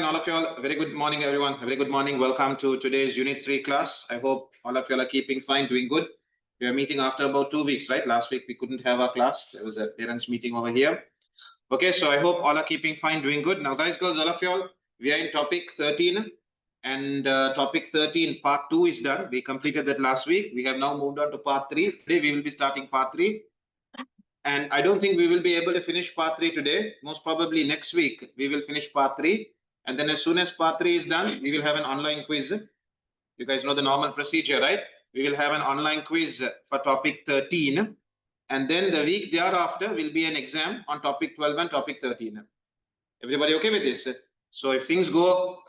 online, all of you all. Very good morning, everyone. Very good morning. Welcome to today's Unit 3 class. I hope all of you all are keeping fine, doing good. We are meeting after about 2 weeks, right? Last week we couldn't have our class. There was a parents meeting over here. Okay, so I hope all are keeping fine, doing good. Now, guys, girls, all of you all, we are in topic 13. And topic 13, part 2 is done. We completed that last week. We have now moved on to part 3. Today we will be starting part 3. And I don't think we will be able to finish part 3 today. Most probably next week, we will finish part 3. And then as soon as part 3 is done, we will have an online quiz. You guys know the normal procedure, right? We will have an online quiz for topic 13. And then the week thereafter will be an exam on topic 12 and topic 13. Everybody okay with this? So if things go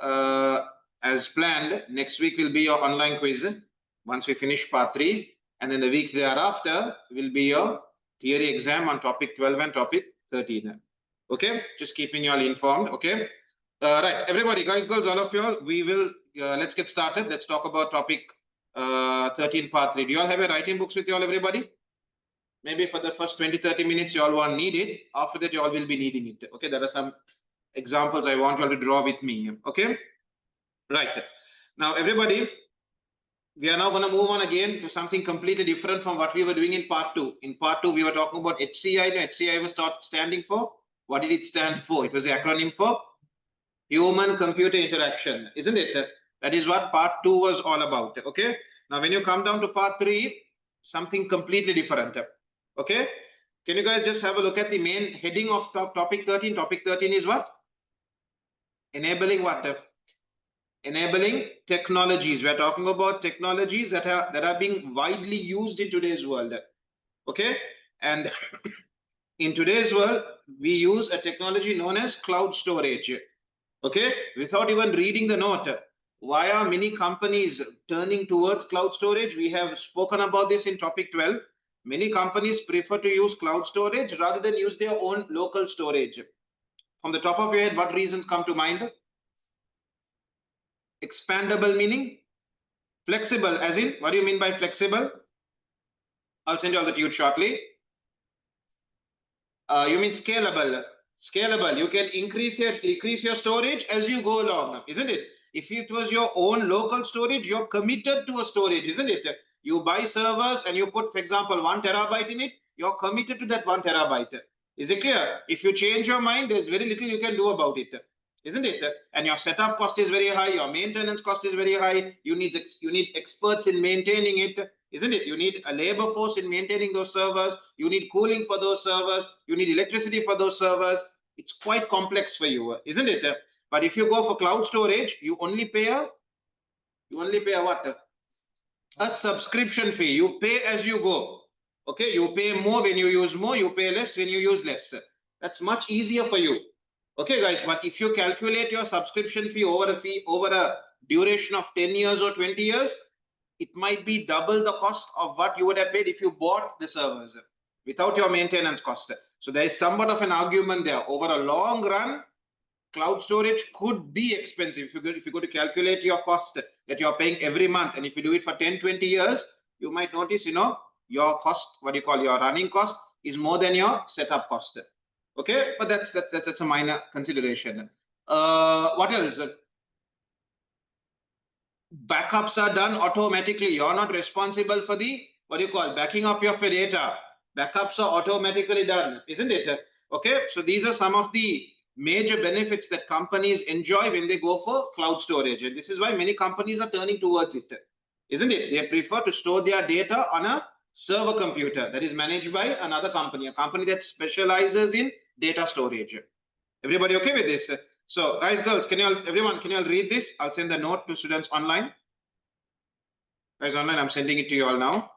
as planned, next week will be your online quiz once we finish part 3. And then the week thereafter will be your theory exam on topic 12 and topic 13. Okay, just keeping you all informed. Okay, right, everybody, guys, girls, all of you all, we will let's get started. Let's talk about topic 13 part 3. Do you all have your writing books with you all, everybody? Maybe for the first 20-30 minutes you all won't need it. After that you all will be needing it. Okay, there are some examples I want you all to draw with me. Okay, right, now everybody, we are now going to move on again to something completely different from what we were doing in part 2. In part 2, we were talking about HCI. HCI was standing for, what did it stand for? It was the acronym for human-computer interaction, isn't it? That is what part 2 was all about. Okay. Now, when you come down to part 3, something completely different. Okay. Can you guys just have a look at the main heading of topic 13? Topic 13 is what? Enabling what? Enabling technologies. We are talking about technologies that are being widely used in today's world. Okay, and in today's world we use a technology known as cloud storage. Okay, without even reading the note, why are many companies turning towards cloud storage? We have spoken about this in topic 12. Many companies prefer to use cloud storage rather than use their own local storage. From the top of your head, what reasons come to mind? Expandable meaning? Flexible, as in, what do you mean by flexible? I'll send you all the tude shortly. You mean scalable. Scalable, you can decrease your storage as you go along, isn't it? If it was your own local storage, you're committed to a storage, isn't it? You buy servers and you put, for example, 1 terabyte in it, you're committed to that 1 terabyte. Is it clear? If you change your mind, there's very little you can do about it. Isn't it? And your setup cost is very high, your maintenance cost is very high, you need experts in maintaining it, isn't it? You need a labor force in maintaining those servers, you need cooling for those servers, you need electricity for those servers. It's quite complex for you, isn't it? But if you go for cloud storage, you only pay a what? A subscription fee. You pay as you go. Okay, you pay more when you use more, you pay less when you use less. That's much easier for you. Okay, guys, but if you calculate your subscription fee over a duration of 10 years or 20 years, it might be double the cost of what you would have paid if you bought the servers without your maintenance cost. So there is somewhat of an argument there. Over a long run, cloud storage could be expensive. If you go to calculate your cost that you're paying every month, and if you do it for 10-20 years, you might notice, your cost, what you call your running cost, is more than your setup cost. Okay, but that's a minor consideration. What else? Backups are done automatically. You're not responsible for the, what do you call, backing up your data. Backups are automatically done, isn't it? Okay, so these are some of the major benefits that companies enjoy when they go for cloud storage. And this is why many companies are turning towards it, isn't it? They prefer to store their data on a server computer that is managed by another company, a company that specializes in data storage. Everybody okay with this? So guys, girls, can you all read this? I'll send the note to students online. Guys online, I'm sending it to you all now.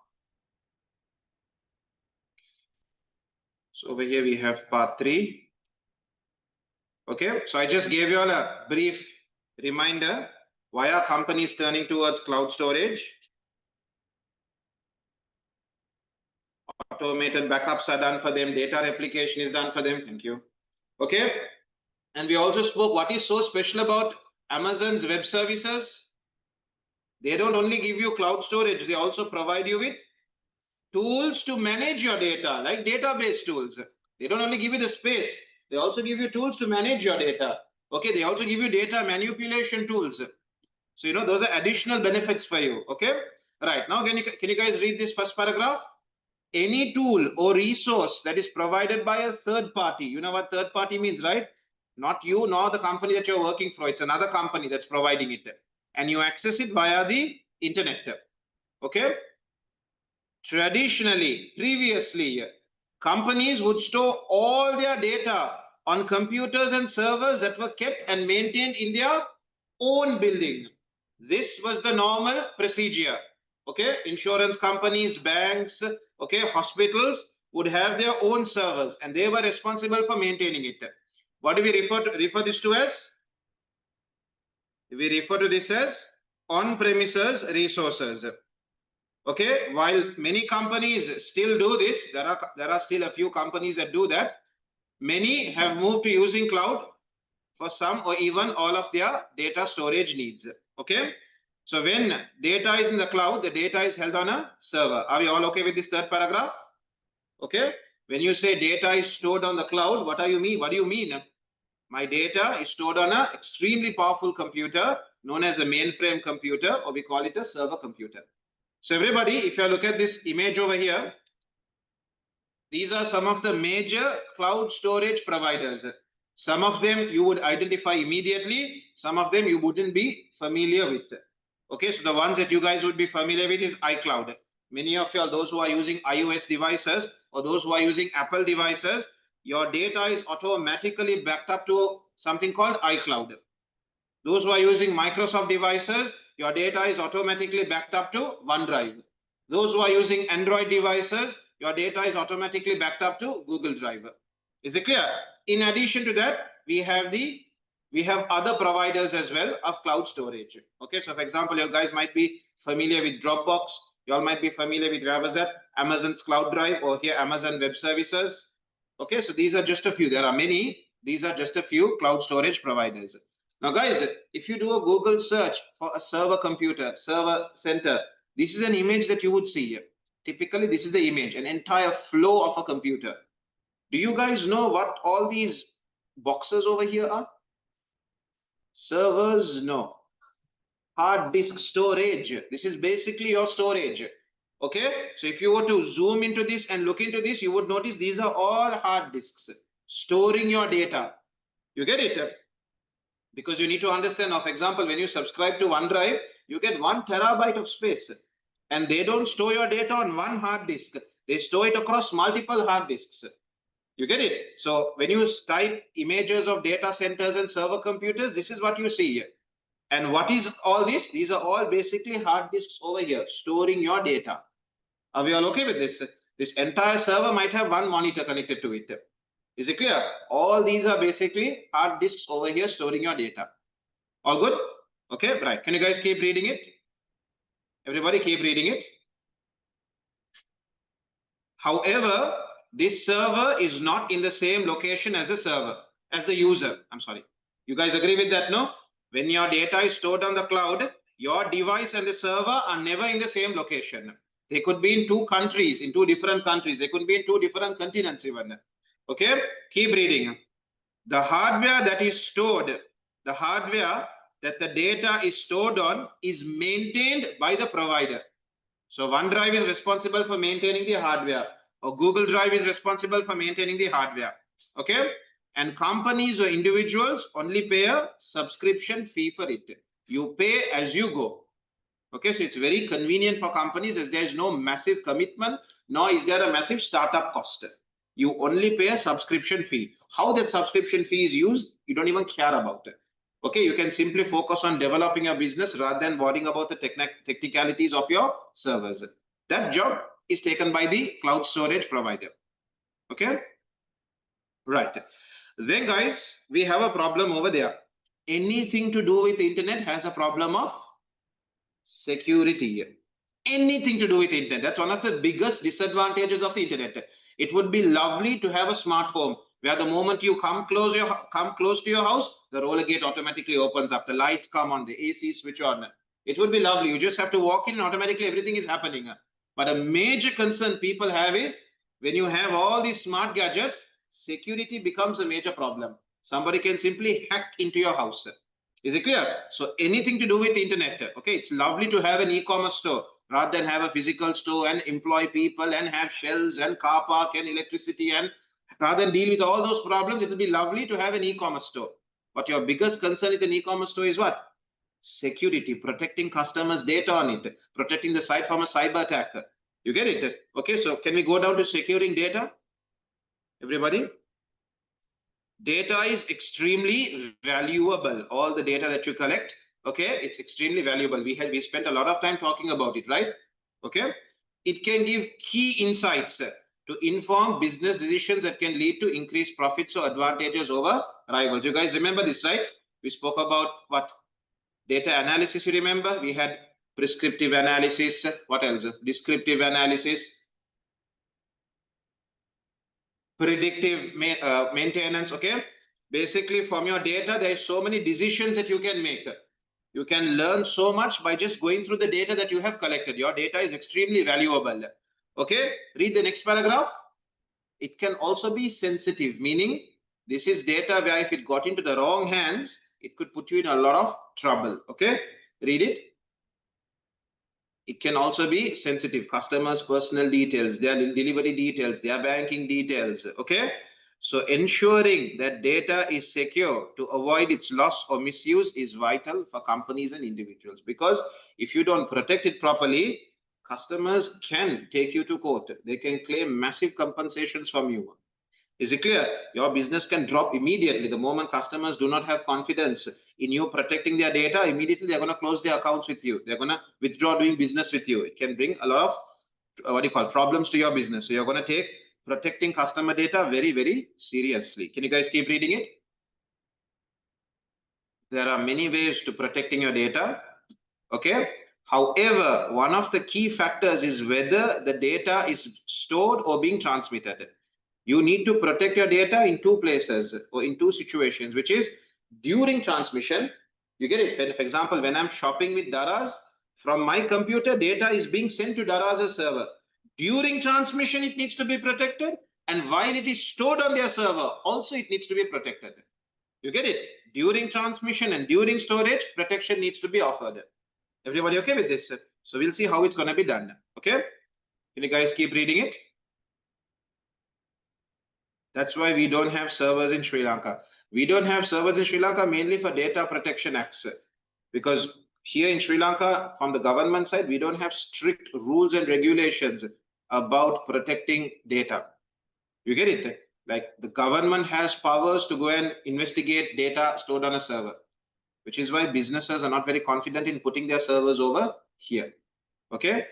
So over here we have part 3. Okay, so I just gave you all a brief reminder. Why are companies turning towards cloud storage? Automated backups are done for them. Data replication is done for them. Thank you. Okay. And we also spoke what is so special about Amazon's web services. They don't only give you cloud storage, they also provide you with tools to manage your data, like database tools. They don't only give you the space, they also give you tools to manage your data. Okay, they also give you data manipulation tools. So, those are additional benefits for you. Okay, right. Now, can you guys read this first paragraph? Any tool or resource that is provided by a third party. You know what third party means, right? Not you, nor the company that you're working for. It's another company that's providing it. And you access it via the internet. Okay. Traditionally, previously, companies would store all their data on computers and servers that were kept and maintained in their own building. This was the normal procedure. Okay, insurance companies, banks, okay, hospitals would have their own servers and they were responsible for maintaining it. What do we refer this to as? We refer to this as on-premises resources. Okay, while many companies still do this, there are still a few companies that do that. Many have moved to using cloud for some or even all of their data storage needs. Okay, so when data is in the cloud, the data is held on a server. Are we all okay with this third paragraph? Okay, when you say data is stored on the cloud, what do you mean? What do you mean? My data is stored on an extremely powerful computer known as a mainframe computer, or we call it a server computer. So everybody, if you look at this image over here, these are some of the major cloud storage providers. Some of them you would identify immediately. Some of them you wouldn't be familiar with. Okay, so the ones that you guys would be familiar with is iCloud. Many of you are those who are using iOS devices or those who are using Apple devices. Your data is automatically backed up to something called iCloud. Those who are using Microsoft devices, your data is automatically backed up to OneDrive. Those who are using Android devices, your data is automatically backed up to Google Drive. Is it clear? In addition to that, we have other providers as well of cloud storage. Okay, so for example, you guys might be familiar with Dropbox. You all might be familiar with, where was that? Amazon's Cloud Drive, or here Amazon Web Services. Okay, so these are just a few. There are many. These are just a few cloud storage providers. Now, guys, if you do a Google search for a server computer, server center, this is an image that you would see. Typically, this is the image, an entire flow of a computer. Do you guys know what all these boxes over here are? Servers? No. Hard disk storage. This is basically your storage. Okay, so if you were to zoom into this and look into this, you would notice these are all hard disks storing your data. You get it? Because you need to understand, for example, when you subscribe to OneDrive, you get 1 terabyte of space, and they don't store your data on one hard disk. They store it across multiple hard disks. You get it? So when you type images of data centers and server computers, this is what you see here. And what is all this? These are all basically hard disks over here, storing your data. Are we all okay with this? This entire server might have one monitor connected to it. Is it clear? All these are basically hard disks over here storing your data. All good? Okay, right. Can you guys keep reading it? Everybody keep reading it. However, this server is not in the same location as the server, as the user. I'm sorry. You guys agree with that, no? When your data is stored on the cloud, your device and the server are never in the same location. They could be in 2 countries, in 2 different countries. They could be in 2 different continents even. Okay, keep reading. The hardware that is stored, the hardware that the data is stored on is maintained by the provider. So OneDrive is responsible for maintaining the hardware, or Google Drive is responsible for maintaining the hardware. Okay, and companies or individuals only pay a subscription fee for it. You pay as you go. Okay, so it's very convenient for companies, as there is no massive commitment, nor is there a massive startup cost. You only pay a subscription fee. How that subscription fee is used, you don't even care about it. Okay, you can simply focus on developing your business rather than worrying about the technicalities of your servers. That job is taken by the cloud storage provider. Okay, right. Then guys, we have a problem over there. Anything to do with the internet has a problem of security. Anything to do with the internet. That's one of the biggest disadvantages of the internet. It would be lovely to have a smart home where the moment you come close to your house, the roller gate automatically opens up, the lights come on, the AC switch on. It would be lovely. You just have to walk in and automatically everything is happening. But a major concern people have is when you have all these smart gadgets, security becomes a major problem. somebody can simply hack into your house. Is it clear? So anything to do with the internet, okay, it's lovely to have an e-commerce store rather than have a physical store and employ people and have shelves and car park and electricity, and rather than deal with all those problems, it will be lovely to have an e-commerce store. But your biggest concern with an e-commerce store is what? Security, protecting customers' data on it, protecting the site from a cyber attack. You get it? Okay, so can we go down to securing data? Everybody? Data is extremely valuable. All the data that you collect, okay, it's extremely valuable. We spent a lot of time talking about it, right? Okay, it can give key insights to inform business decisions that can lead to increased profits or advantages over rivals. You guys remember this, right? We spoke about what? Data analysis. You remember? We had prescriptive analysis. What else? Descriptive analysis. Predictive maintenance. Okay, basically from your data there is so many decisions that you can make. You can learn so much by just going through the data that you have collected. Your data is extremely valuable. Okay, read the next paragraph. It can also be sensitive, meaning this is data where if it got into the wrong hands, it could put you in a lot of trouble. Okay, read it. It can also be sensitive, customers' personal details, their delivery details, their banking details. Okay, so ensuring that data is secure to avoid its loss or misuse is vital for companies and individuals, because if you don't protect it properly, customers can take you to court. They can claim massive compensations from you. Is it clear? Your business can drop immediately the moment customers do not have confidence in you protecting their data. Immediately they're going to close their accounts with you. They're going to withdraw doing business with you. It can bring a lot of what do you call problems to your business. So you're going to take protecting customer data very, very seriously. Can you guys keep reading it? There are many ways to protecting your data. Okay. However, one of the key factors is whether the data is stored or being transmitted. You need to protect your data in two places or in two situations, which is during transmission. You get it? For example, when I'm shopping with Daraz, from my computer, data is being sent to Daraz's server. During transmission, it needs to be protected. And while it is stored on their server, also it needs to be protected. You get it? During transmission and during storage, protection needs to be offered. Everybody okay with this? So we'll see how it's going to be done. Okay? Can you guys keep reading it? That's why we don't have servers in Sri Lanka. We don't have servers in Sri Lanka mainly for data protection acts, because here in Sri Lanka, from the government side, we don't have strict rules and regulations about protecting data. You get it? Like the government has powers to go and investigate data stored on a server, which is why businesses are not very confident in putting their servers over here. Okay?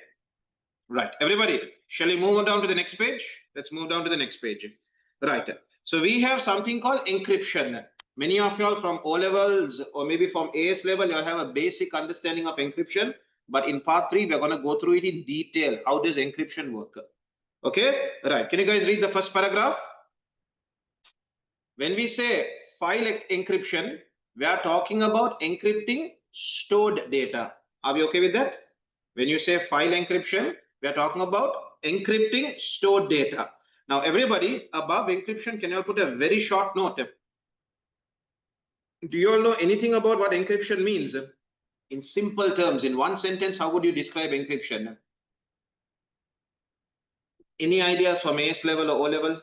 Right. Everybody, shall we move on down to the next page? Let's move down to the next page. Right. So we have something called encryption. Many of you all from O levels or maybe from AS level, you'll have a basic understanding of encryption. But in part 3, we're going to go through it in detail. How does encryption work? Okay. Right. Can you guys read the first paragraph? When we say file encryption, we are talking about encrypting stored data. Are we okay with that? When you say file encryption, we are talking about encrypting stored data. Now, everybody, above encryption, can you all put a very short note? Do you all know anything about what encryption means? In simple terms, in one sentence, how would you describe encryption? Any ideas from AS level or O level?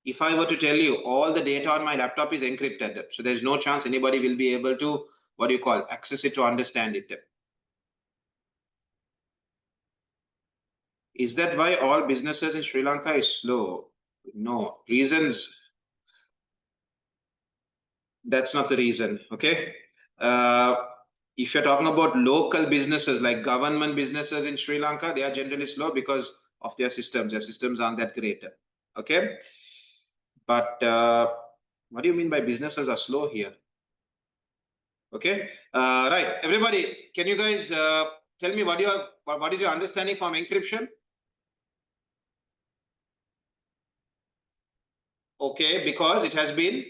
If I were to tell you all the data on my laptop is encrypted, so there's no chance anybody will be able to, what do you call, access it to understand it. Is that why all businesses in Sri Lanka is slow? No, reasons. That's not the reason. Okay. If you're talking about local businesses like government businesses in Sri Lanka, they are generally slow because of their systems. Their systems aren't that great. Okay. But what do you mean by businesses are slow here? Okay. Right. Everybody, can you guys tell me what is your understanding from encryption? Okay, because it has been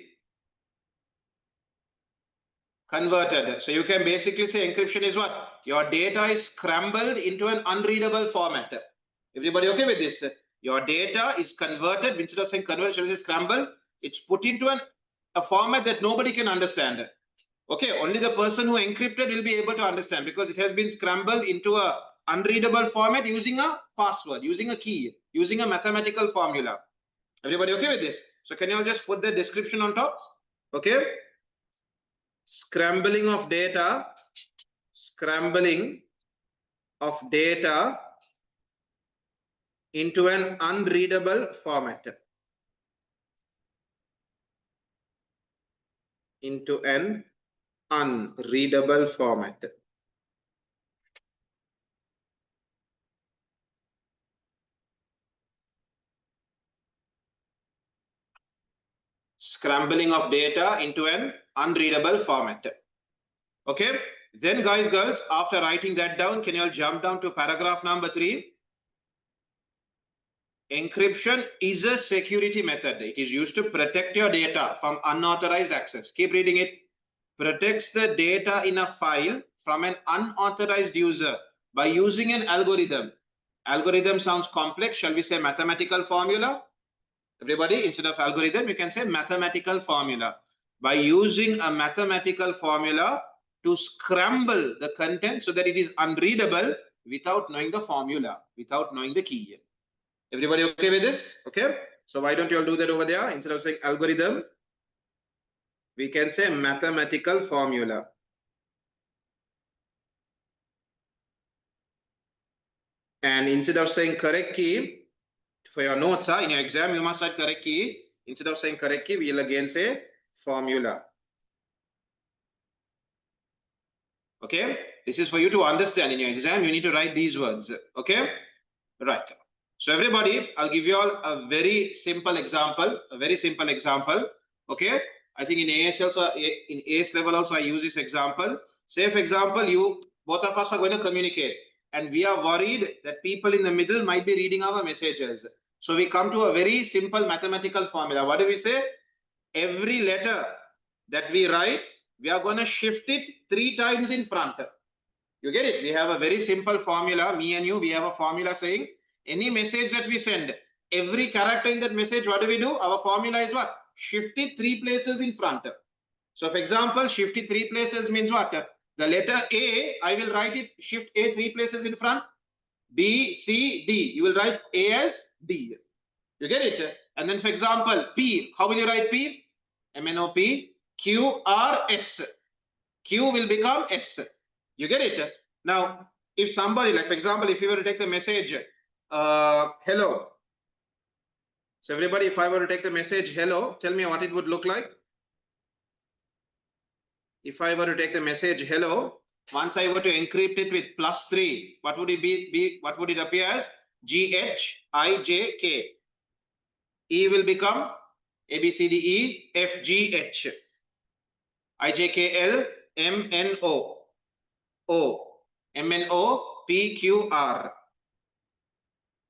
converted. So you can basically say encryption is what? Your data is scrambled into an unreadable format. Everybody okay with this? Your data is converted. Instead of saying converted, shall I say scrambled? It's put into an a format that nobody can understand. Okay, only the person who encrypted will be able to understand because it has been scrambled into a unreadable format using a password, using a key, using a mathematical formula. Everybody okay with this? So can you all just put the description on top? Okay. Scrambling of data into an unreadable format. Into an unreadable format. Scrambling of data into an unreadable format. Okay, then guys, girls, after writing that down, can you all jump down to paragraph number 3? Encryption is a security method. It is used to protect your data from unauthorized access. Keep reading it. Protects the data in a file from an unauthorized user by using an algorithm. Algorithm sounds complex. Shall we say mathematical formula? Everybody, instead of algorithm, you can say mathematical formula. By using a mathematical formula to scramble the content so that it is unreadable without knowing the formula, without knowing the key. Everybody okay with this? Okay. So why don't you all do that over there? Instead of saying algorithm, we can say mathematical formula. And instead of saying correct key, for your notes, in your exam, you must write correct key. Instead of saying correct key, we will again say formula. Okay, this is for you to understand. In your exam, you need to write these words. Okay, right. So everybody, I'll give you all a very simple example. Okay, I think in AS also, in AS level also, I use this example. Say for example, both of us are going to communicate, and we are worried that people in the middle might be reading our messages. So we come to a very simple mathematical formula. What do we say? Every letter that we write, we are going to shift it 3 times in front. You get it? We have a very simple formula. Me and you, we have a formula saying any message that we send, every character in that message, what do? Our formula is what? Shift it 3 places in front. So for example, shift it 3 places means what? The letter A, I will write it, shift A 3 places in front. B, C, D. You will write A as D. You get it? And then for example, P, how will you write P? MNOP, Q, R, S. Q will become S. You get it? Now, if somebody, like for example, if you were to take the message, hello. So everybody, if I were to take the message hello, tell me what it would look like. If I were to take the message hello, once I were to encrypt it with +3, what would it be? What would it appear as? GHIJK. E will become ABCDE FGH. IJKL MNO. O MNO PQR.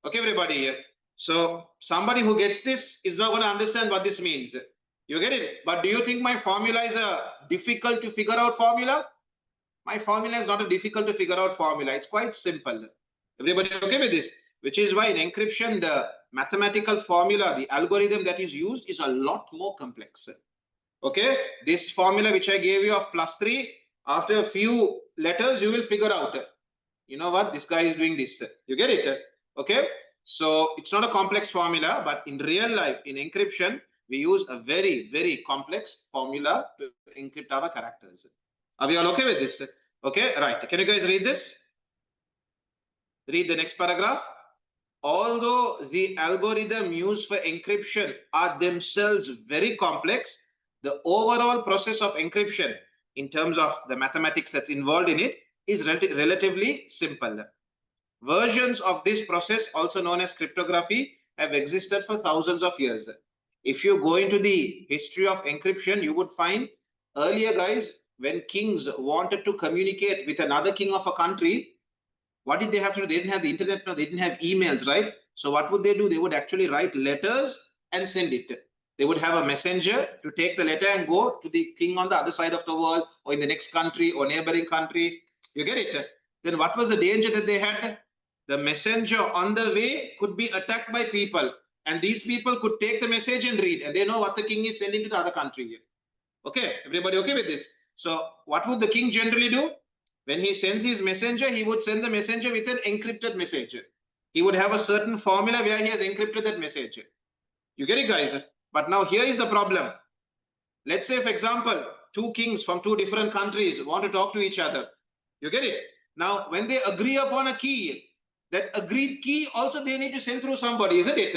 Okay, everybody. So somebody who gets this is not going to understand what this means. You get it? But do you think my formula is a difficult to figure out formula? My formula is not a difficult to figure out formula. It's quite simple. Everybody okay with this? Which is why in encryption, the mathematical formula, the algorithm that is used is a lot more complex. Okay, this formula which I gave you of +3, after a few letters, you will figure out, you know what, this guy is doing this. You get it? Okay, so it's not a complex formula, but in real life, in encryption, we use a very, very complex formula to encrypt our characters. Are we all okay with this? Okay, right. Can you guys read this? Read the next paragraph. Although the algorithm used for encryption are themselves very complex, the overall process of encryption in terms of the mathematics that's involved in it is relatively simple. Versions of this process, also known as cryptography, have existed for thousands of years. If you go into the history of encryption, you would find earlier, guys, when kings wanted to communicate with another king of a country, what did they have to do? They didn't have the internet, no, they didn't have emails, right? So what would they do? They would actually write letters and send it. They would have a messenger to take the letter and go to the king on the other side of the world or in the next country or neighboring country. You get it? Then what was the danger that they had? The messenger on the way could be attacked by people, and these people could take the message and read, and they know what the king is sending to the other country. Okay, everybody okay with this? So what would the king generally do? When he sends his messenger, he would send the messenger with an encrypted message. He would have a certain formula where he has encrypted that message. You get it, guys? But now here is the problem. Let's say, for example, two kings from two different countries want to talk to each other. You get it? Now, when they agree upon a key, that agreed key also they need to send through somebody, isn't it?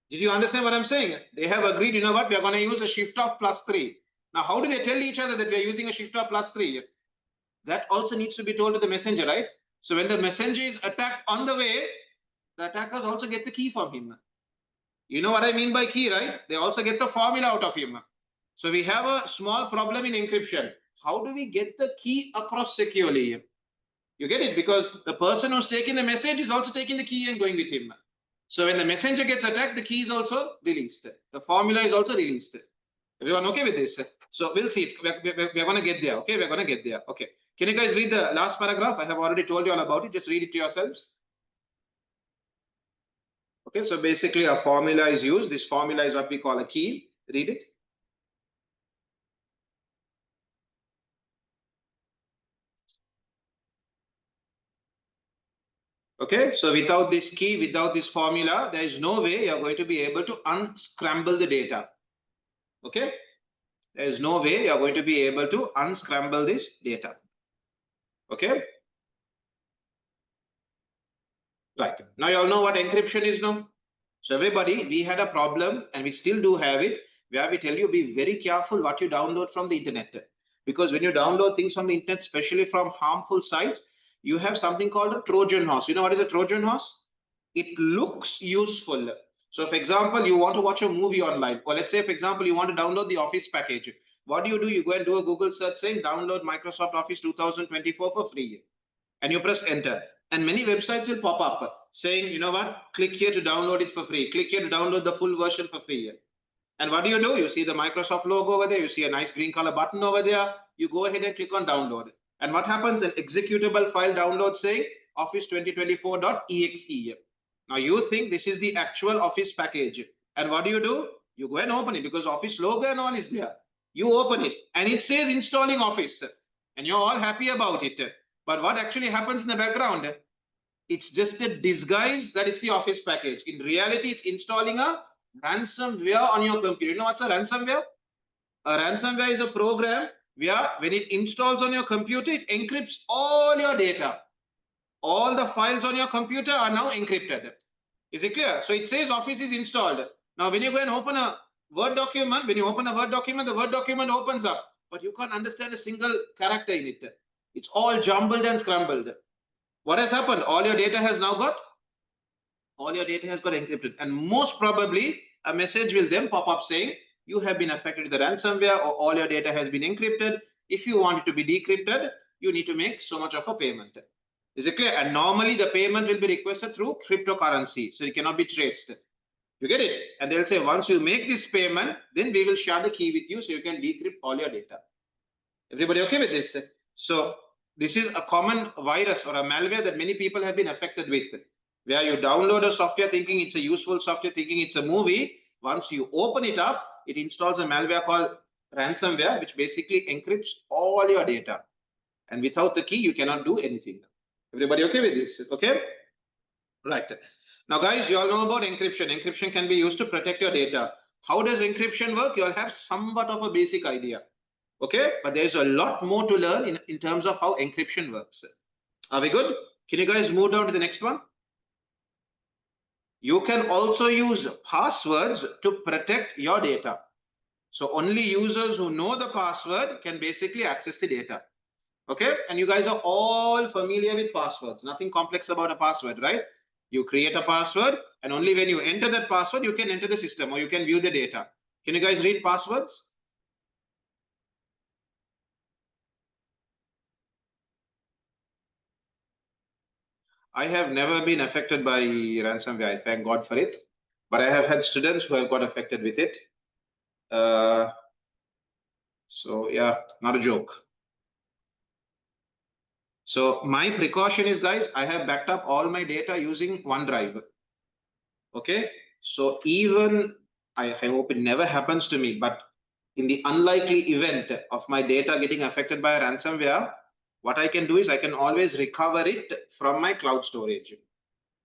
Did you understand what I'm saying? They have agreed, you know what, we are going to use a shift of +3. Now, how do they tell each other that we are using a shift of +3? That also needs to be told to the messenger, right? So when the messenger is attacked on the way, the attackers also get the key from him. You know what I mean by key, right? They also get the formula out of him. So we have a small problem in encryption. How do we get the key across securely? You get it? Because the person who's taking the message is also taking the key and going with him. So when the messenger gets attacked, the key is also released. The formula is also released. Everyone okay with this? So we'll see. We're going to get there. Okay, we're going to get there. Okay. Can you guys read the last paragraph? I have already told you all about it. Just read it to yourselves. Okay, so basically a formula is used. This formula is what we call a key. Read it. Okay, so without this key, without this formula, there is no way you're going to be able to unscramble the data. Okay, there is no way you're going to be able to unscramble this data. Okay, right. Now you all know what encryption is now. So everybody, we had a problem and we still do have it, where we tell you be very careful what you download from the internet. Because when you download things from the internet, especially from harmful sites, you have something called a Trojan horse. You know what is a Trojan horse? It looks useful. So for example, you want to watch a movie online, or let's say, for example, you want to download the Office package. What do? You go and do a Google search saying download Microsoft Office 2024 for free. And you press enter. And many websites will pop up saying, you know what, click here to download it for free. Click here to download the full version for free. And what do? You see the Microsoft logo over there. You see a nice green color button over there. You go ahead and click on download. And what happens? An executable file download saying Office 2024.exe. Now you think this is the actual Office package. And what do? You go and open it because Office logo and all is there. You open it and it says installing Office. And you're all happy about it. But what actually happens in the background? It's just a disguise that it's the Office package. In reality, it's installing a ransomware on your computer. You know what's a ransomware? A ransomware is a program where when it installs on your computer, it encrypts all your data. All the files on your computer are now encrypted. Is it clear? So it says Office is installed. Now, when you go and open a Word document, the Word document opens up, but you can't understand a single character in it. It's all jumbled and scrambled. What has happened? All your data has got encrypted. And most probably a message will then pop up saying you have been affected with the ransomware or all your data has been encrypted. If you want it to be decrypted, you need to make so much of a payment. Is it clear? And normally the payment will be requested through cryptocurrency. So it cannot be traced. You get it? And they'll say, once you make this payment, then we will share the key with you so you can decrypt all your data. Everybody okay with this? So this is a common virus or a malware that many people have been affected with, where you download a software thinking it's a useful software, thinking it's a movie. Once you open it up, it installs a malware called ransomware, which basically encrypts all your data. And without the key, you cannot do anything. Everybody okay with this? Okay? Right. Now, guys, you all know about encryption. Encryption can be used to protect your data. How does encryption work? You all have somewhat of a basic idea. Okay, but there's a lot more to learn in terms of how encryption works. Are we good? Can you guys move down to the next one? You can also use passwords to protect your data. So only users who know the password can basically access the data. Okay, and you guys are all familiar with passwords. Nothing complex about a password, right? You create a password and only when you enter that password, you can enter the system or you can view the data. Can you guys read passwords? I have never been affected by ransomware. I thank God for it. But I have had students who have got affected with it. So yeah, not a joke. So my precaution is, guys, I have backed up all my data using OneDrive. Okay. So even I hope it never happens to me, but in the unlikely event of my data getting affected by a ransomware, what I can do is I can always recover it from my cloud storage.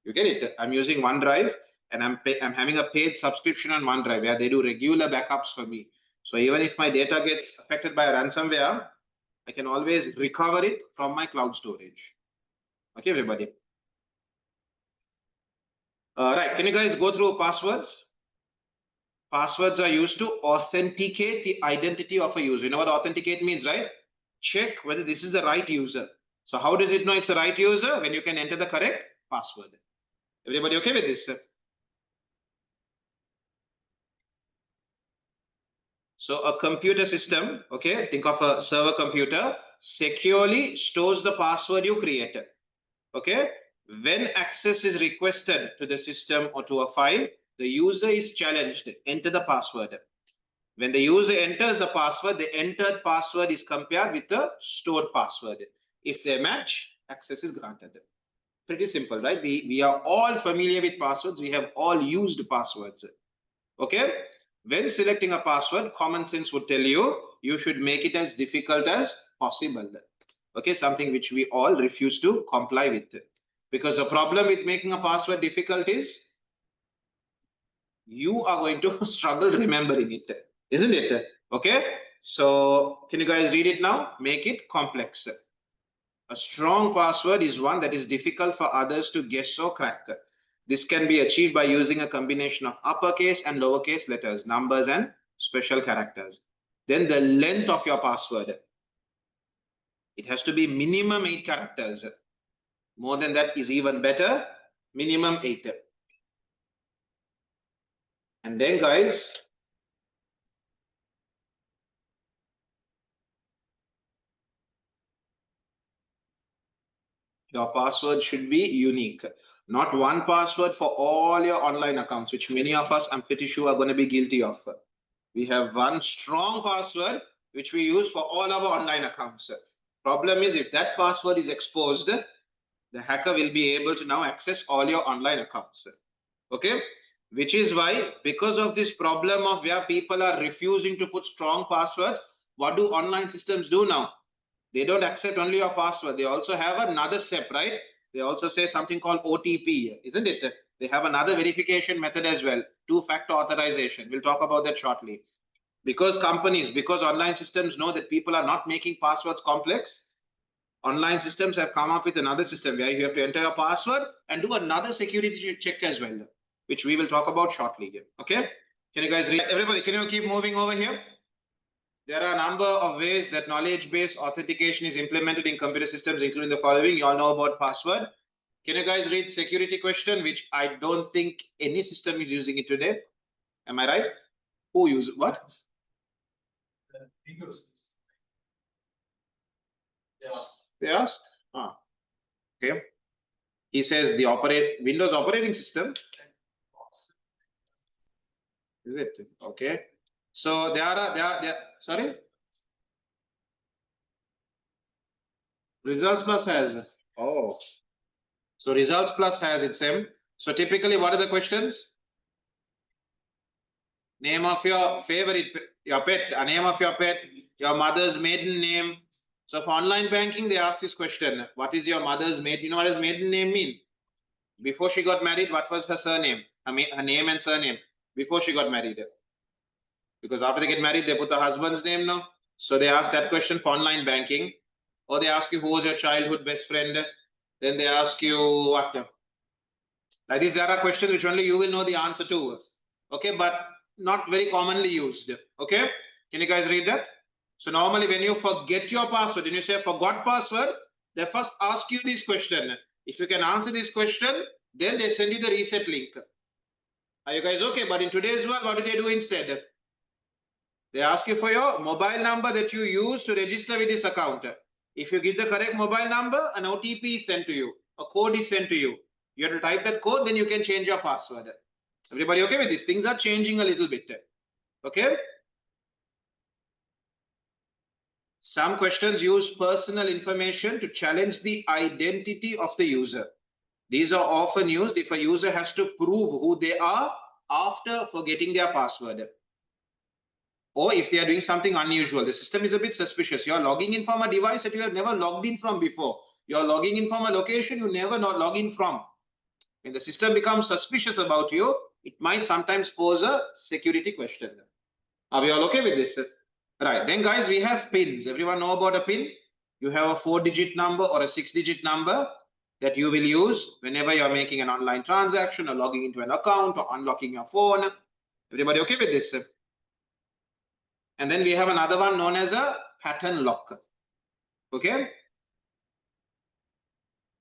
You get it? I'm using OneDrive and I'm having a paid subscription on OneDrive where they do regular backups for me. So even if my data gets affected by a ransomware, I can always recover it from my cloud storage. Okay, everybody. Right, can you guys go through passwords? Passwords are used to authenticate the identity of a user. You know what authenticate means, right? Check whether this is the right user. So how does it know it's the right user? When you can enter the correct password. Everybody okay with this? So a computer system, okay, think of a server computer, securely stores the password you created. Okay, when access is requested to the system or to a file, the user is challenged, enter the password. When the user enters the password, the entered password is compared with the stored password. If they match, access is granted. Pretty simple, right? We are all familiar with passwords. We have all used passwords. Okay. When selecting a password, common sense would tell you, you should make it as difficult as possible. Okay, something which we all refuse to comply with. Because the problem with making a password difficult is you are going to struggle remembering it, isn't it? Okay, so can you guys read it now? Make it complex. A strong password is one that is difficult for others to guess or crack. This can be achieved by using a combination of uppercase and lowercase letters, numbers and special characters. Then the length of your password. It has to be minimum 8 characters. More than that is even better. Minimum 8. And then guys, your password should be unique. Not one password for all your online accounts, which many of us, I'm pretty sure, are going to be guilty of. We have one strong password which we use for all our online accounts. Problem is, if that password is exposed, the hacker will be able to now access all your online accounts. Okay, which is why, because of this problem of where people are refusing to put strong passwords, what do online systems do now? They don't accept only your password. They also have another step, right? They also say something called OTP, isn't it? They have another verification method as well, two-factor authorization. We'll talk about that shortly. Because online systems know that people are not making passwords complex, online systems have come up with another system where you have to enter your password and do another security check as well, which we will talk about shortly. Okay, can you guys read? Everybody, can you keep moving over here? There are a number of ways that knowledge-based authentication is implemented in computer systems, including the following. You all know about password. Can you guys read security question, which I don't think any system is using it today? Am I right? Who uses what? They ask. Okay. He says the Windows operating system. Is it? Okay. So there are sorry. Results Plus has. Oh. So Results Plus has its same. So typically, what are the questions? Name of your favorite, your pet, a name of your pet, your mother's maiden name. So for online banking, they ask this question: what is your mother's maiden? You know what does maiden name mean? Before she got married, what was her surname? Her name and surname before she got married. Because after they get married, they put the husband's name now. So they ask that question for online banking. Or they ask you who was your childhood best friend. Then they ask you what? Like these are questions which only you will know the answer to. Okay, but not very commonly used. Okay, can you guys read that? So normally when you forget your password, when you say forgot password, they first ask you this question. If you can answer this question, then they send you the reset link. Are you guys okay? But in today's world, what do they do instead? They ask you for your mobile number that you use to register with this account. If you give the correct mobile number, an OTP is sent to you. A code is sent to you. You have to type that code, then you can change your password. Everybody okay with this? Things are changing a little bit. Okay. Some questions use personal information to challenge the identity of the user. These are often used if a user has to prove who they are after forgetting their password. Or if they are doing something unusual, the system is a bit suspicious. You are logging in from a device that you have never logged in from before. You are logging in from a location you never log in from. When the system becomes suspicious about you, it might sometimes pose a security question. Are we all okay with this? Right. Then guys, we have pins. Everyone know about a pin? You have a 4-digit number or a 6-digit number that you will use whenever you're making an online transaction or logging into an account or unlocking your phone. Everybody okay with this? And then we have another one known as a pattern lock. Okay.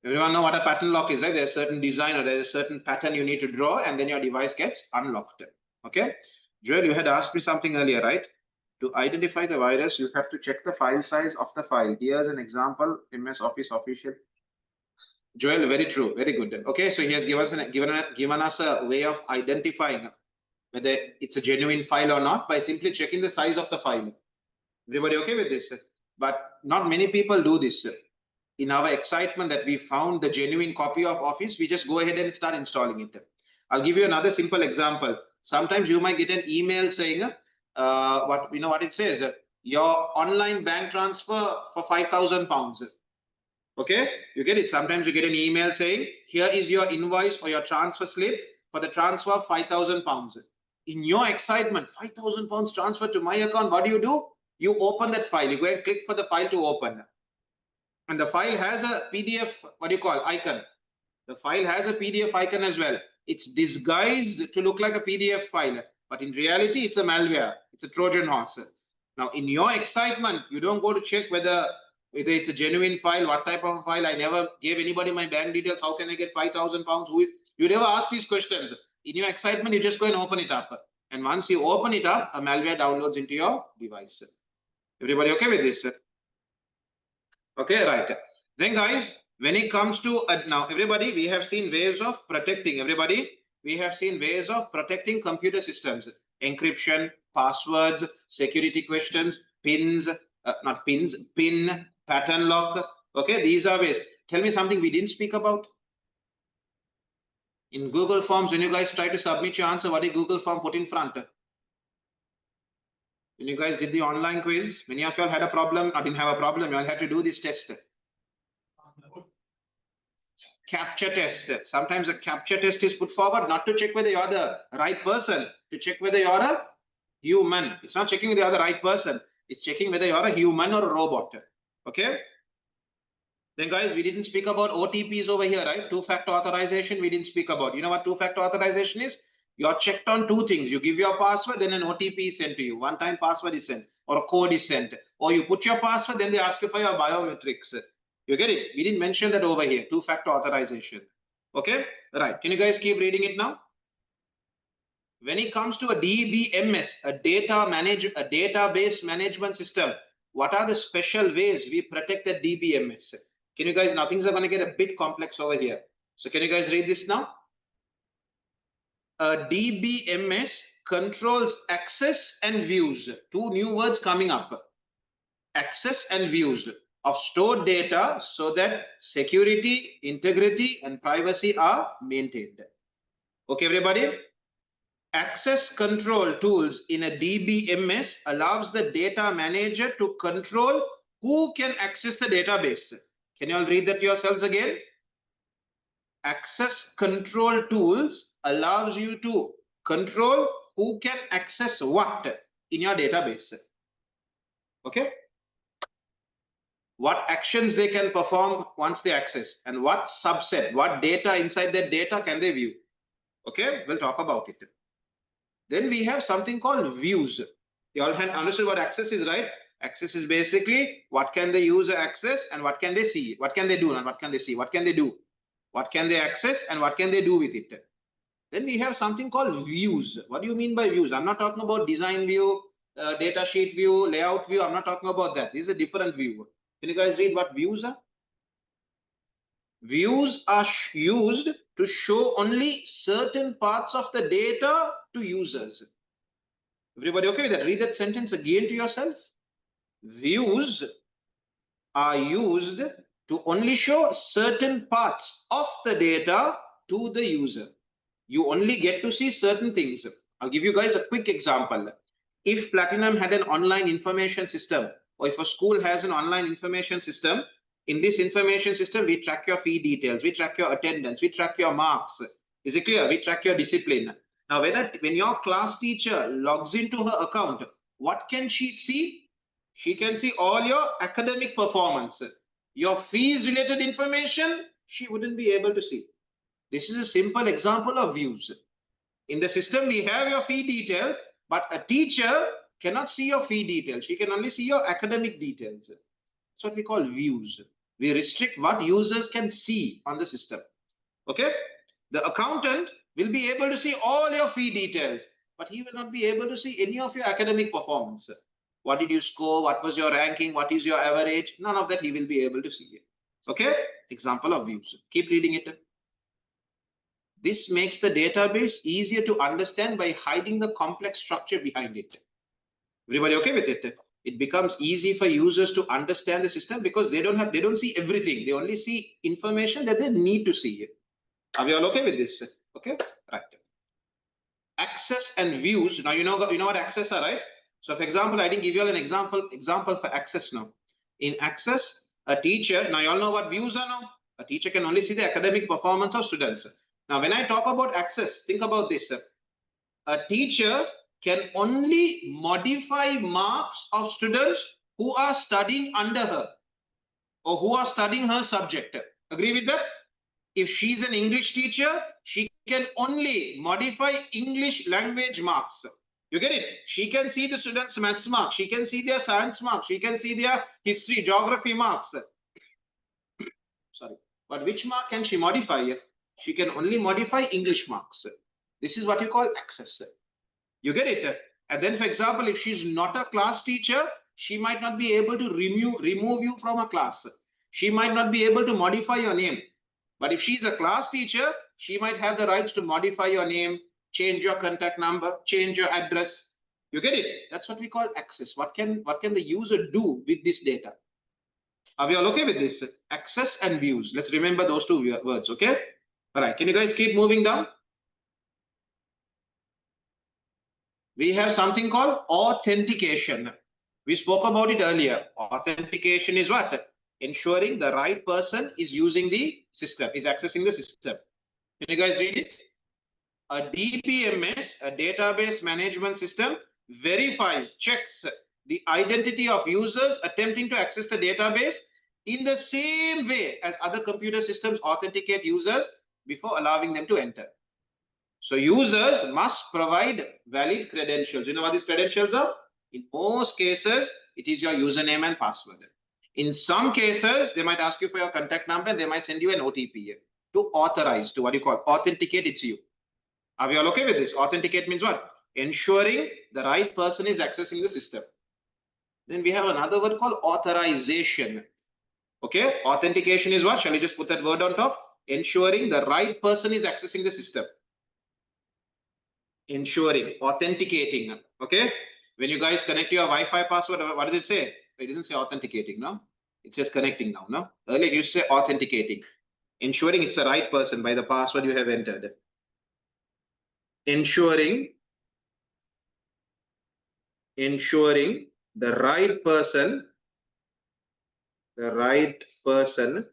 Everyone know what a pattern lock is, right? There's a certain design or there's a certain pattern you need to draw and then your device gets unlocked. Okay. Joel, you had asked me something earlier, right? To identify the virus, you have to check the file size of the file. Here's an example, MS Office Official. Joel, very true, very good. Okay, so he has given us a way of identifying whether it's a genuine file or not by simply checking the size of the file. Everybody okay with this? But not many people do this. In our excitement that we found the genuine copy of Office, we just go ahead and start installing it. I'll give you another simple example. Sometimes you might get an email saying, what it says, your online bank transfer for £5,000. Okay, you get it. Sometimes you get an email saying, here is your invoice or your transfer slip for the transfer of £5,000. In your excitement, £5,000 transfer to my account, what do? You open that file. You go and click for the file to open. And the file has a PDF, icon. The file has a PDF icon as well. It's disguised to look like a PDF file, but in reality, it's a malware. It's a Trojan horse. Now, in your excitement, you don't go to check whether it's a genuine file, what type of a file. I never gave anybody my bank details. How can I get £5,000? You never ask these questions. In your excitement, you just go and open it up. And once you open it up, a malware downloads into your device. Everybody okay with this? Okay, right. Then guys, when it comes to now, everybody, we have seen ways of protecting. Everybody, we have seen ways of protecting computer systems. Encryption, passwords, security questions, pins, not pins, pin, pattern lock. Okay, these are ways. Tell me something we didn't speak about. In Google Forms, when you guys try to submit your answer, what did Google Form put in front? When you guys did the online quiz, many of y'all had a problem. I didn't have a problem. You all had to do this test. Capture test. Sometimes a capture test is put forward not to check whether you're the right person, to check whether you're a human. It's not checking whether you're the right person. It's checking whether you're a human or a robot. Okay. Then guys, we didn't speak about OTPs over here, right? Two-factor authorization we didn't speak about. You know what two-factor authorization is? You're checked on two things. You give your password, then an OTP is sent to you. One-time password is sent or a code is sent. Or you put your password, then they ask you for your biometrics. You get it? We didn't mention that over here. Two-factor authorization. Okay? Right. Can you guys keep reading it now? When it comes to a DBMS, a database management system, what are the special ways we protect the DBMS? Can you guys, now things are going to get a bit complex over here. So can you guys read this now? A DBMS controls access and views. Two new words coming up. Access and views of stored data so that security, integrity, and privacy are maintained. Okay, everybody? Access control tools in a DBMS allows the data manager to control who can access the database. Can you all read that yourselves again? Access control tools allows you to control who can access what in your database. Okay. What actions they can perform once they access and what subset, what data inside that data can they view. Okay, we'll talk about it. Then we have something called views. You all have understood what access is, right? Access is basically what can the user access and what can they see, what can they do and what can they see, what can they do, what can they access and what can they do with it. Then we have something called views. What do you mean by views? I'm not talking about design view, data sheet view, layout view. I'm not talking about that. This is a different view. Can you guys read what views are? Views are used to show only certain parts of the data to users. Everybody okay with that? Read that sentence again to yourself. Views are used to only show certain parts of the data to the user. You only get to see certain things. I'll give you guys a quick example. if Platinum had an online information system, or if a school has an online information system, in this information system, we track your fee details, we track your attendance, we track your marks. Is it clear? We track your discipline. Now, when your class teacher logs into her account, what can she see? She can see all your academic performance. Your fees related information, she wouldn't be able to see. This is a simple example of views. In the system, we have your fee details, but a teacher cannot see your fee details. She can only see your academic details. That's what we call views. We restrict what users can see on the system. Okay? The accountant will be able to see all your fee details, but he will not be able to see any of your academic performance. What did you score? What was your ranking? What is your average? None of that he will be able to see. Okay? Example of views. Keep reading it. This makes the database easier to understand by hiding the complex structure behind it. Everybody okay with it? It becomes easy for users to understand the system because they don't see everything. They only see information that they need to see. Are we all okay with this? Okay, right. Access and views. Now you know what access are, right? So for example, I didn't give you all an example for access now. In access, a teacher, now you all know what views are now. A teacher can only see the academic performance of students. Now, when I talk about access, think about this. A teacher can only modify marks of students who are studying under her or who are studying her subject. Agree with that? If she's an English teacher, she can only modify English language marks. You get it? She can see the students' maths marks. She can see their science marks. She can see their history, geography marks. Sorry. But which mark can she modify? She can only modify English marks. This is what you call access. You get it? And then, for example, if she's not a class teacher, she might not be able to remove you from a class. She might not be able to modify your name. But if she's a class teacher, she might have the rights to modify your name, change your contact number, change your address. You get it? That's what we call access. What can the user do with this data? Are we all okay with this? Access and views. Let's remember those two words, okay? All right, can you guys keep moving down? We have something called authentication. We spoke about it earlier. Authentication is what? Ensuring the right person is using the system, is accessing the system. Can you guys read it? A DBMS, a database management system, verifies, checks the identity of users attempting to access the database in the same way as other computer systems authenticate users before allowing them to enter. So users must provide valid credentials. You know what these credentials are? In most cases, it is your username and password. In some cases, they might ask you for your contact number and they might send you an OTP to authorize, to what you call authenticate, it's you. Are we all okay with this? Authenticate means what? Ensuring the right person is accessing the system. Then we have another word called authorization. Okay, authentication is what? Shall we just put that word on top? Ensuring the right person is accessing the system. Ensuring, authenticating. Okay, when you guys connect your Wi-Fi password, what does it say? It doesn't say authenticating, no? It says connecting now, no? Earlier it used to say authenticating. Ensuring it's the right person by the password you have entered. Ensuring the right person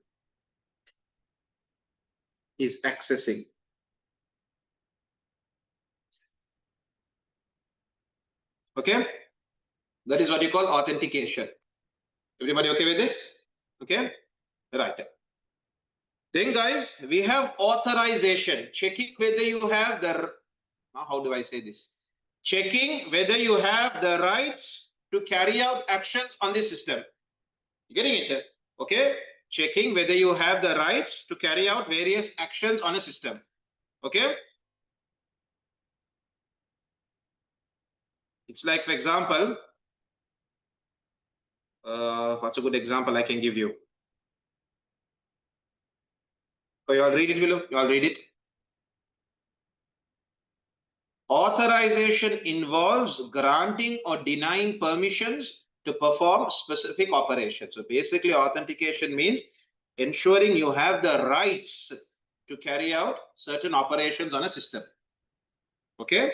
is accessing. Okay, that is what you call authentication. Everybody okay with this? Okay, right. Then guys, we have authorization, checking whether you have the, how do I say this? Checking whether you have the rights to carry out actions on the system. You getting it? Okay, checking whether you have the rights to carry out various actions on a system. Okay. It's like, for example, what's a good example I can give you? So you all read it, Willow? You all read it? Authorization involves granting or denying permissions to perform specific operations. So basically, authentication means ensuring you have the rights to carry out certain operations on a system. Okay.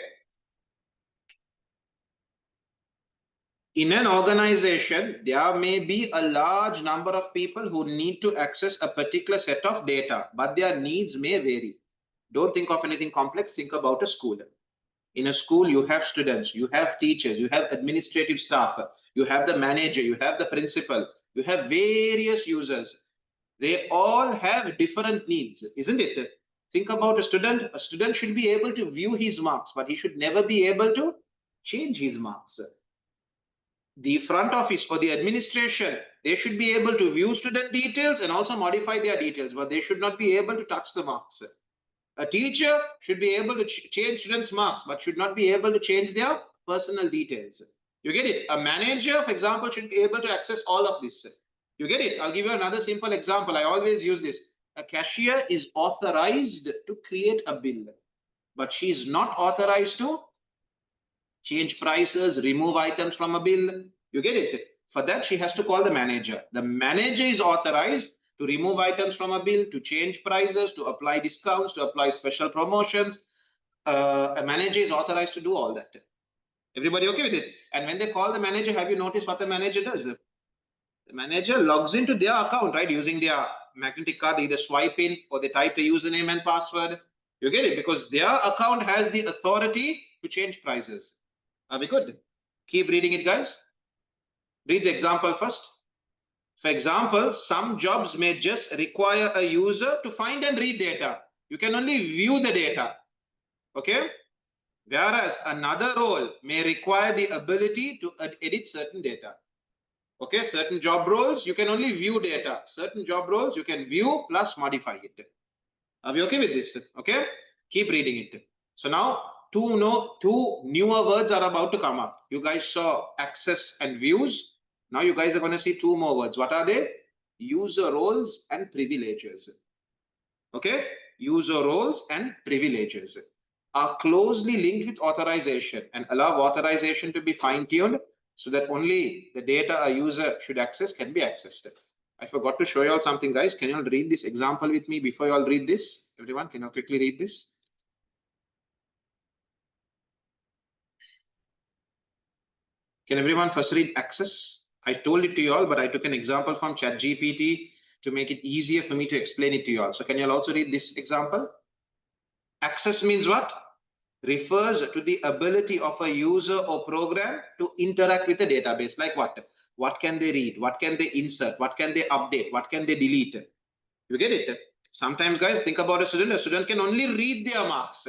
In an organization, there may be a large number of people who need to access a particular set of data, but their needs may vary. Don't think of anything complex, think about a school. In a school, you have students, you have teachers, you have administrative staff, you have the manager, you have the principal, you have various users. They all have different needs, isn't it? Think about a student. A student should be able to view his marks, but he should never be able to change his marks. The front office or the administration, they should be able to view student details and also modify their details, but they should not be able to touch the marks. A teacher should be able to change students' marks, but should not be able to change their personal details. You get it? A manager, for example, should be able to access all of this. You get it? I'll give you another simple example. I always use this. A cashier is authorized to create a bill, but she is not authorized to change prices, remove items from a bill. You get it? For that, she has to call the manager. The manager is authorized to remove items from a bill, to change prices, to apply discounts, to apply special promotions. A manager is authorized to do all that. Everybody okay with it? And when they call the manager, have you noticed what the manager does? The manager logs into their account, right? Using their magnetic card, they either swipe in or they type the username and password. You get it? Because their account has the authority to change prices. Are we good? Keep reading it, guys. Read the example first. For example, some jobs may just require a user to find and read data. You can only view the data. Okay? Whereas another role may require the ability to edit certain data. Okay, certain job roles, you can only view data. Certain job roles, you can view plus modify it. Are we okay with this? Okay, keep reading it. So now two newer words are about to come up. You guys saw access and views. Now you guys are going to see two more words. What are they? User roles and privileges. Okay, user roles and privileges are closely linked with authorization and allow authorization to be fine-tuned so that only the data a user should access can be accessed. I forgot to show you all something, guys. Can you all read this example with me before you all read this? Everyone, can you quickly read this? Can everyone first read access? I told it to you all, but I took an example from ChatGPT to make it easier for me to explain it to you all. So can you all also read this example? Access means what? Refers to the ability of a user or program to interact with a database. Like what? What can they read? What can they insert? What can they update? What can they delete? You get it? Sometimes, guys, think about a student. A student can only read their marks.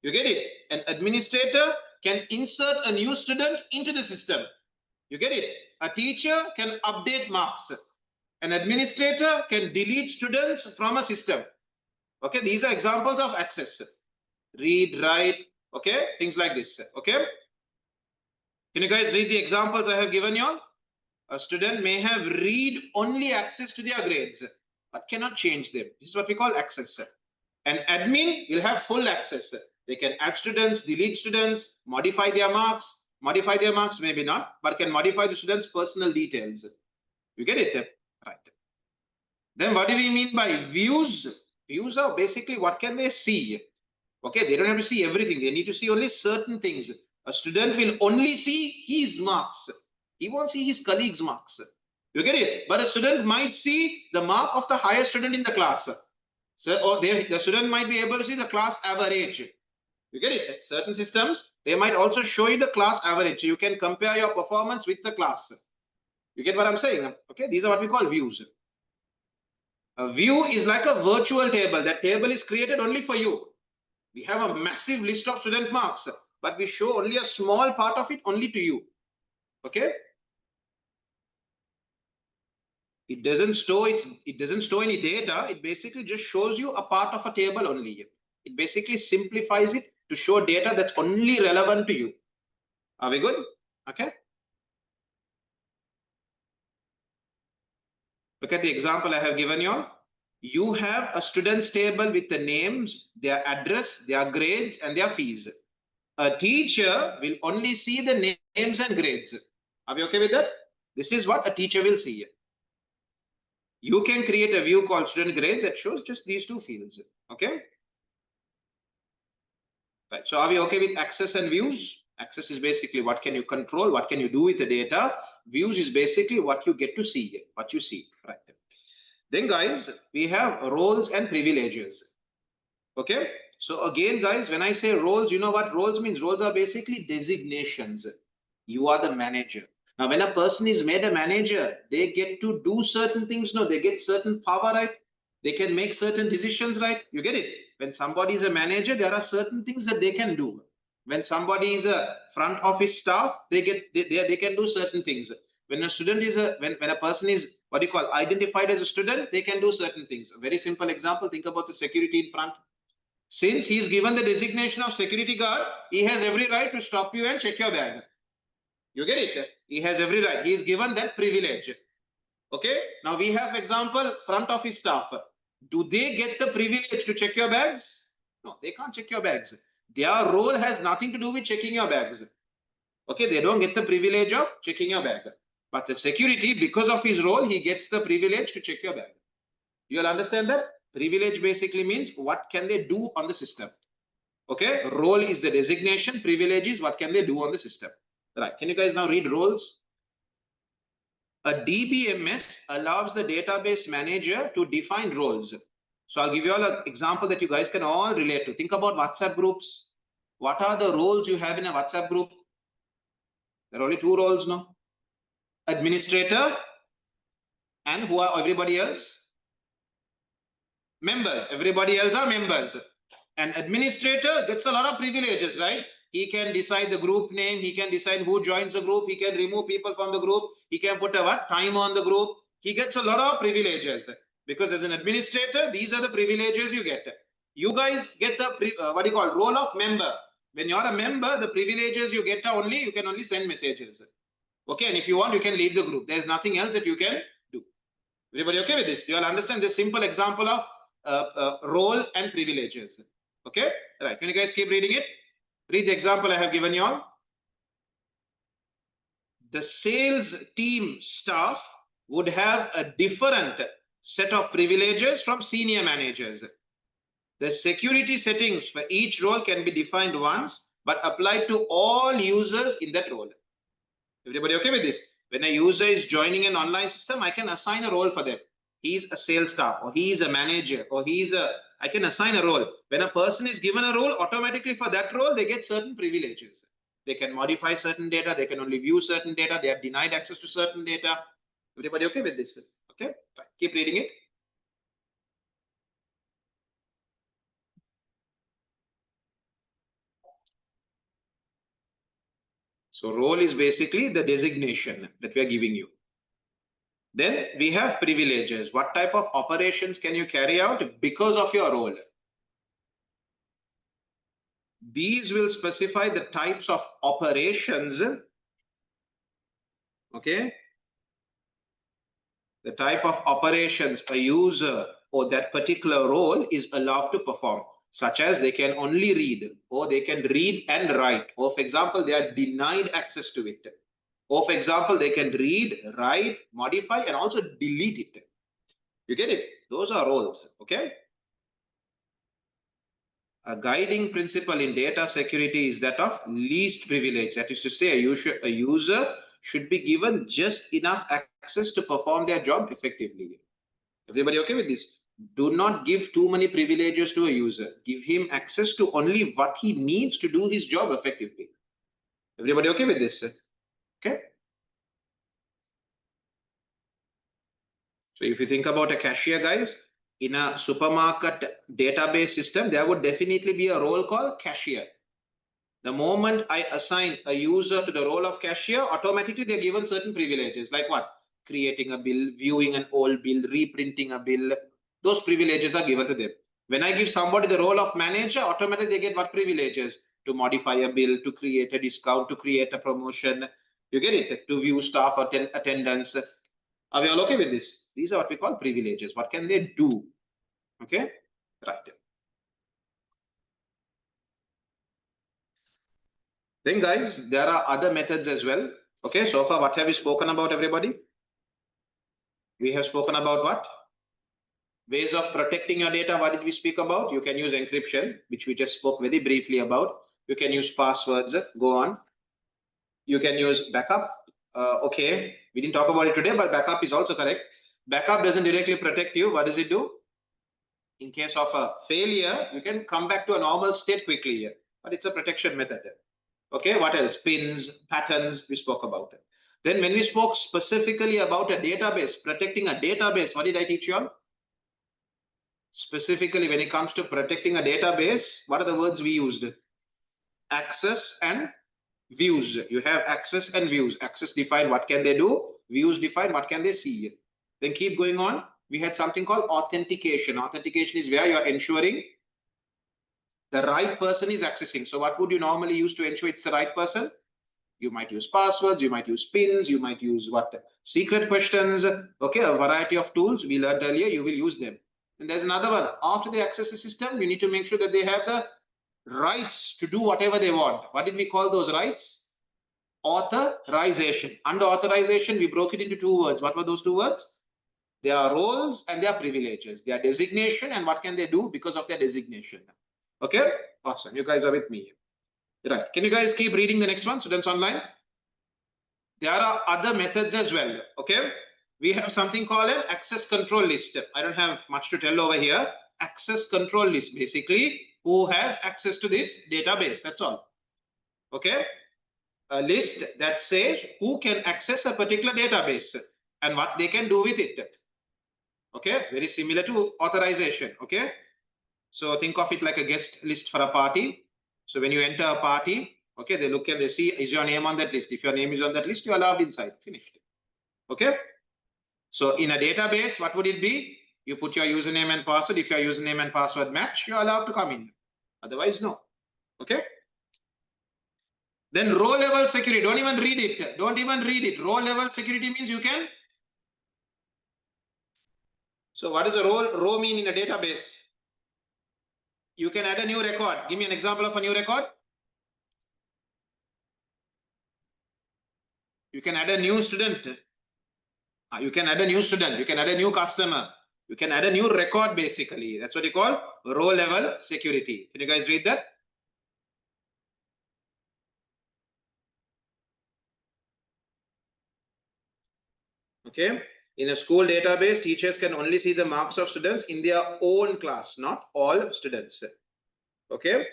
You get it? An administrator can insert a new student into the system. You get it? A teacher can update marks. An administrator can delete students from a system. Okay, these are examples of access. Read, write, okay, things like this. Okay, can you guys read the examples I have given you all? A student may have read-only access to their grades, but cannot change them. This is what we call access. An admin will have full access. They can add students, delete students, modify their marks. Modify their marks, maybe not, but can modify the students' personal details. You get it? Right. Then what do we mean by views? Views are basically what can they see? Okay, they don't have to see everything. They need to see only certain things. A student will only see his marks. He won't see his colleagues' marks. You get it? But a student might see the mark of the highest student in the class. So, or the student might be able to see the class average. You get it? Certain systems, they might also show you the class average. So you can compare your performance with the class. You get what I'm saying? Okay, these are what we call views. A view is like a virtual table. That table is created only for you. We have a massive list of student marks, but we show only a small part of it only to you. Okay? It doesn't store any data. It basically just shows you a part of a table only. It basically simplifies it to show data that's only relevant to you. Are we good? Okay. Look at the example I have given you. You have a students table with the names, their address, their grades, and their fees. A teacher will only see the names and grades. Are we okay with that? This is what a teacher will see. You can create a view called student grades that shows just these two fields. Okay. Right. So are we okay with access and views? Access is basically what can you control, what can you do with the data. Views is basically what you get to see, what you see, right? Then guys, we have roles and privileges. Okay, so again guys, when I say roles, you know what roles means? Roles are basically designations. You are the manager. Now when a person is made a manager, they get to do certain things. No, they get certain power, right? They can make certain decisions, right? You get it? When somebody is a manager, there are certain things that they can do. When somebody is a front office staff, they can do certain things. When a student is when a person is what you call identified as a student, they can do certain things. A very simple example, think about the security in front. Since he is given the designation of security guard, he has every right to stop you and check your bag. You get it? He has every right. He is given that privilege. Okay. Now we have example front office staff. Do they get the privilege to check your bags? No, they can't check your bags. Their role has nothing to do with checking your bags. Okay, they don't get the privilege of checking your bag. But the security, because of his role, he gets the privilege to check your bag. You'll understand that? Privilege basically means what can they do on the system. Okay, role is the designation, privilege is what can they do on the system. Right, can you guys now read roles? A DBMS allows the database manager to define roles. So I'll give you all an example that you guys can all relate to. Think about WhatsApp groups. What are the roles you have in a WhatsApp group? There are only two roles now. Administrator and who are everybody else? Members. Everybody else are members. An administrator gets a lot of privileges, right? He can decide the group name. He can decide who joins the group. He can remove people from the group. He can put a time on the group. He gets a lot of privileges because as an administrator, these are the privileges you get. You guys get the role of member. When you're a member, the privileges you get are you can only send messages. Okay, and if you want, you can leave the group. There's nothing else that you can do. Everybody okay with this? You all understand this simple example of role and privileges. Okay, right. Can you guys keep reading it? Read the example I have given you all. The sales team staff would have a different set of privileges from senior managers. The security settings for each role can be defined once, but applied to all users in that role. Everybody okay with this? When a user is joining an online system, I can assign a role for them. He's a sales staff, or he is a manager, or I can assign a role. When a person is given a role, automatically for that role, they get certain privileges. They can modify certain data. They can only view certain data. They are denied access to certain data. Everybody okay with this? Okay, fine. Keep reading it. So role is basically the designation that we are giving you. Then we have privileges. What type of operations can you carry out because of your role? These will specify the types of operations. Okay. The type of operations a user or that particular role is allowed to perform, such as they can only read, or they can read and write, or for example, they are denied access to it. Or for example, they can read, write, modify, and also delete it. You get it? Those are roles, okay? A guiding principle in data security is that of least privilege. That is to say, a user should be given just enough access to perform their job effectively. Everybody okay with this? Do not give too many privileges to a user. Give him access to only what he needs to do his job effectively. Everybody okay with this? Okay. So if you think about a cashier, guys, in a supermarket database system, there would definitely be a role called cashier. The moment I assign a user to the role of cashier, automatically they're given certain privileges, like what? Creating a bill, viewing an old bill, reprinting a bill. Those privileges are given to them. When I give somebody the role of manager, automatically they get what privileges? To modify a bill, to create a discount, to create a promotion. You get it? To view staff attendance. Are we all okay with this? These are what we call privileges. What can they do? Okay, right. Then guys, there are other methods as well. Okay, so far what have we spoken about, everybody? We have spoken about what? Ways of protecting your data. What did we speak about? You can use encryption, which we just spoke very briefly about. You can use passwords. Go on. You can use backup. Okay, we didn't talk about it today, but backup is also correct. Backup doesn't directly protect you. What does it do? In case of a failure, you can come back to a normal state quickly here, but it's a protection method. Okay, what else? Pins, patterns, we spoke about it. Then when we spoke specifically about a database, protecting a database, what did I teach you all? Specifically, when it comes to protecting a database, what are the words we used? Access and views. You have access and views. Access define what can they do, views define what can they see. Then keep going on. We had something called authentication. Authentication is where you are ensuring the right person is accessing. So what would you normally use to ensure it's the right person? You might use passwords, you might use pins, you might use what? Secret questions. Okay, a variety of tools we learned earlier, you will use them. And there's another one. After they access the system, you need to make sure that they have the rights to do whatever they want. What did we call those rights? Authorization. Under authorization, we broke it into two words. What were those two words? Their roles and their privileges, their designation, and what can they do because of their designation. Okay, awesome. You guys are with me. Right. Can you guys keep reading the next one, students online? There are other methods as well. Okay, we have something called an access control list. I don't have much to tell over here. Access control list, basically, who has access to this database. That's all. Okay, a list that says who can access a particular database and what they can do with it. Okay, very similar to authorization. Okay, so think of it like a guest list for a party. So when you enter a party, okay, they look and they see, is your name on that list? If your name is on that list, you're allowed inside. Finished. Okay, so in a database, what would it be? You put your username and password. If your username and password match, you're allowed to come in. Otherwise, no. Okay. Then row level security. Don't even read it. Don't even read it. Row level security means you can. So what does a row mean in a database? You can add a new record. Give me an example of a new record. You can add a new student. You can add a new student. You can add a new customer. You can add a new record, basically. That's what you call row level security. Can you guys read that? Okay. In a school database, teachers can only see the marks of students in their own class, not all students. Okay.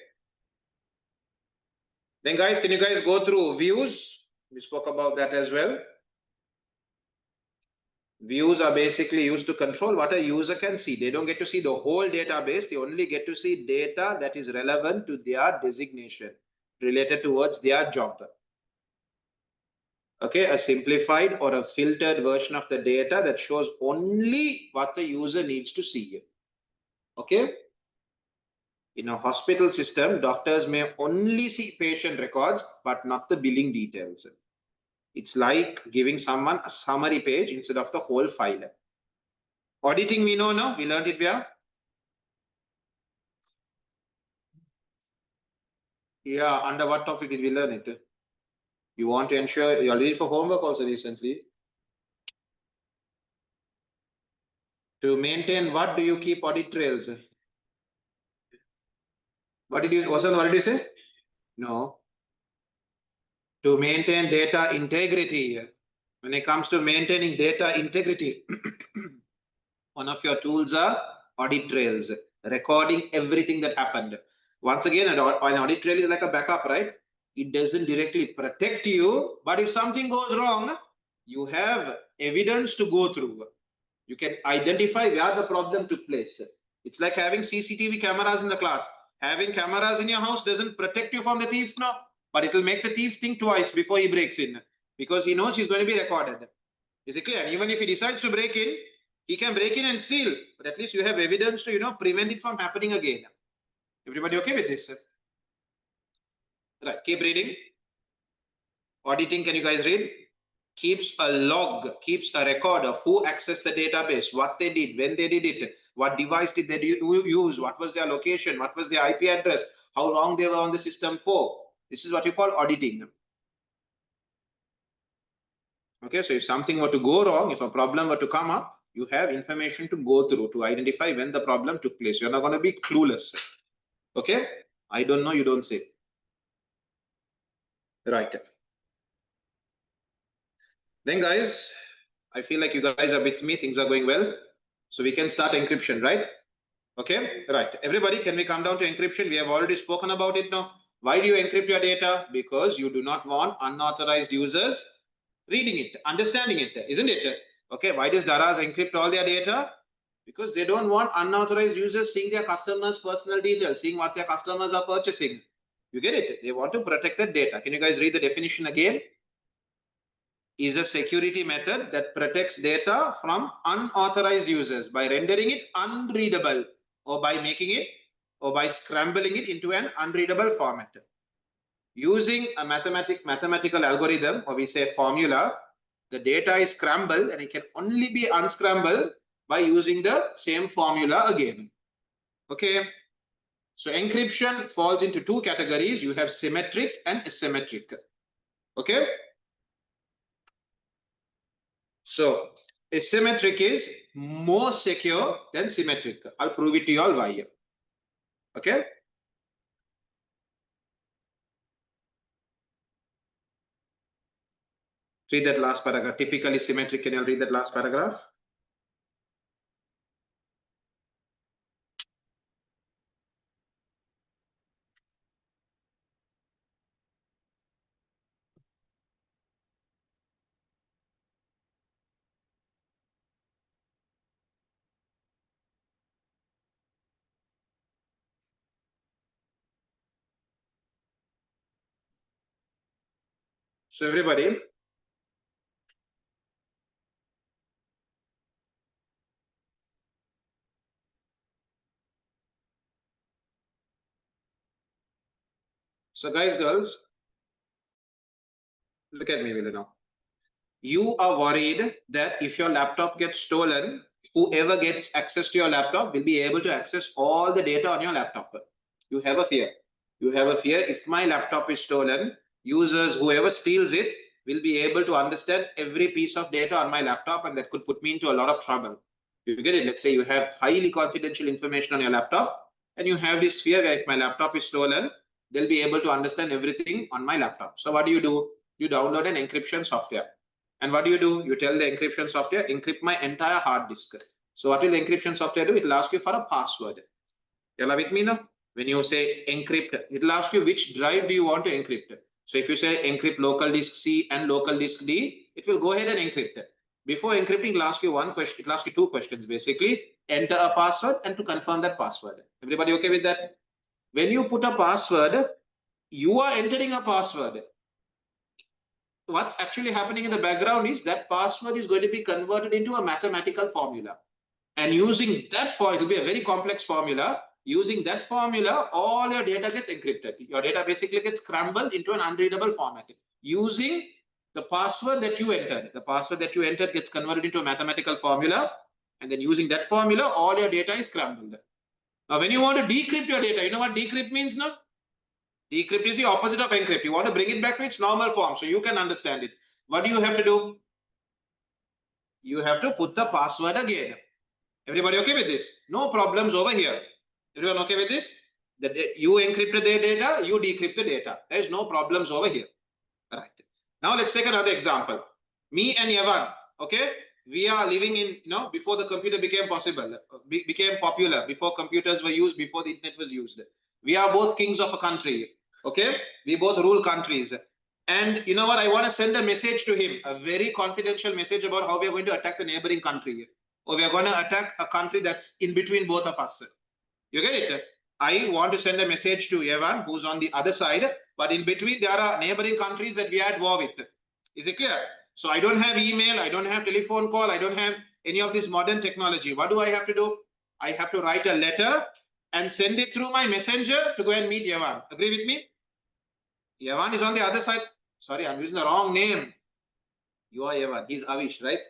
Then guys, can you guys go through views? We spoke about that as well. Views are basically used to control what a user can see. They don't get to see the whole database. They only get to see data that is relevant to their designation, related towards their job. Okay, a simplified or a filtered version of the data that shows only what the user needs to see. Okay. In a hospital system, doctors may only see patient records, but not the billing details. It's like giving someone a summary page instead of the whole file. Auditing, we know now. We learned it where? Yeah, under what topic did we learn it? You want to ensure you're ready for homework also recently. To maintain what do you keep audit trails? What did you, Vasan, what did you say? No. To maintain data integrity. When it comes to maintaining data integrity, one of your tools are audit trails, recording everything that happened. Once again, an audit trail is like a backup, right? It doesn't directly protect you, but if something goes wrong, you have evidence to go through. You can identify where the problem took place. It's like having CCTV cameras in the class. Having cameras in your house doesn't protect you from the thief, no, but it will make the thief think twice before he breaks in, because he knows he's going to be recorded. Is it clear? And even if he decides to break in, he can break in and steal, but at least you have evidence to, prevent it from happening again. Everybody okay with this? Right, keep reading. Auditing, can you guys read? Keeps a log, keeps a record of who accessed the database, what they did, when they did it, what device did they use, what was their location, what was their IP address, how long they were on the system for. This is what you call auditing. Okay, so if something were to go wrong, if a problem were to come up, you have information to go through to identify when the problem took place. You're not going to be clueless. Okay, I don't know, you don't say. Right. Then guys, I feel like you guys are with me. Things are going well. So we can start encryption, right? Okay, right. Everybody, can we come down to encryption? We have already spoken about it now. Why do you encrypt your data? Because you do not want unauthorized users reading it, understanding it, isn't it? Okay, why does Daraz encrypt all their data? Because they don't want unauthorized users seeing their customers' personal details, seeing what their customers are purchasing. You get it? They want to protect that data. Can you guys read the definition again? Is a security method that protects data from unauthorized users by rendering it unreadable or by making it or by scrambling it into an unreadable format. Using a mathematical algorithm, or we say formula, the data is scrambled and it can only be unscrambled by using the same formula again. Okay. So encryption falls into two categories. You have symmetric and asymmetric. Okay. So asymmetric is more secure than symmetric. I'll prove it to you all why here. Okay. Read that last paragraph. Typically symmetric. Can you read that last paragraph? So everybody, so guys, girls, look at me, Vila now. You are worried that if your laptop gets stolen, whoever gets access to your laptop will be able to access all the data on your laptop. You have a fear. You have a fear. If my laptop is stolen, users, whoever steals it, will be able to understand every piece of data on my laptop, and that could put me into a lot of trouble. You get it? Let's say you have highly confidential information on your laptop, and you have this fear where if my laptop is stolen, they'll be able to understand everything on my laptop. So what do? You download an encryption software. And what do? You tell the encryption software, encrypt my entire hard disk. So what will the encryption software do? It will ask you for a password. You're with me now? When you say encrypt, it will ask you which drive do you want to encrypt. So if you say encrypt local disk C and local disk D, it will go ahead and encrypt. Before encrypting, it will ask you one question. It will ask you two questions basically. Enter a password and to confirm that password. Everybody okay with that? When you put a password, you are entering a password. What's actually happening in the background is that password is going to be converted into a mathematical formula. And using that formula, it will be a very complex formula. Using that formula, all your data gets encrypted. Your data basically gets scrambled into an unreadable format. Using the password that you entered. The password that you entered gets converted into a mathematical formula. And then using that formula, all your data is scrambled. Now, when you want to decrypt your data, you know what decrypt means now? Decrypt is the opposite of encrypt. You want to bring it back to its normal form so you can understand it. What do you have to do? You have to put the password again. Everybody okay with this? No problems over here. Everyone okay with this? That you encrypted the data, you decrypt the data. There is no problems over here. Right. Now let's take another example. Me and Yavan, okay? We are living in, before the computer became possible, became popular, before computers were used, before the internet was used. We are both kings of a country, okay? We both rule countries. And you know what? I want to send a message to him, a very confidential message about how we are going to attack the neighboring country. Or we are going to attack a country that's in between both of us. You get it? I want to send a message to Evan, who's on the other side, but in between there are neighboring countries that we are at war with. Is it clear? So I don't have email, I don't have telephone call, I don't have any of this modern technology. What do I have to do? I have to write a letter and send it through my messenger to go and meet Evan. Agree with me? Evan is on the other side. Sorry, I'm using the wrong name. You are Evan. He's Avish, right?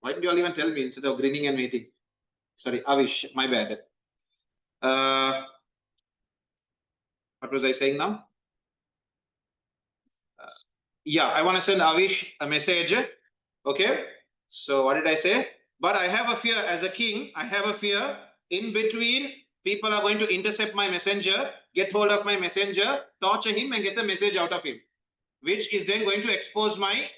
Why didn't you all even tell me instead of grinning and waiting? Sorry, Avish, my bad. What was I saying now? Yeah, I want to send Avish a message. Okay. So what did I say? But I have a fear as a king. I have a fear in between. People are going to intercept my messenger, get hold of my messenger, torture him and get the message out of him, which is then going to expose my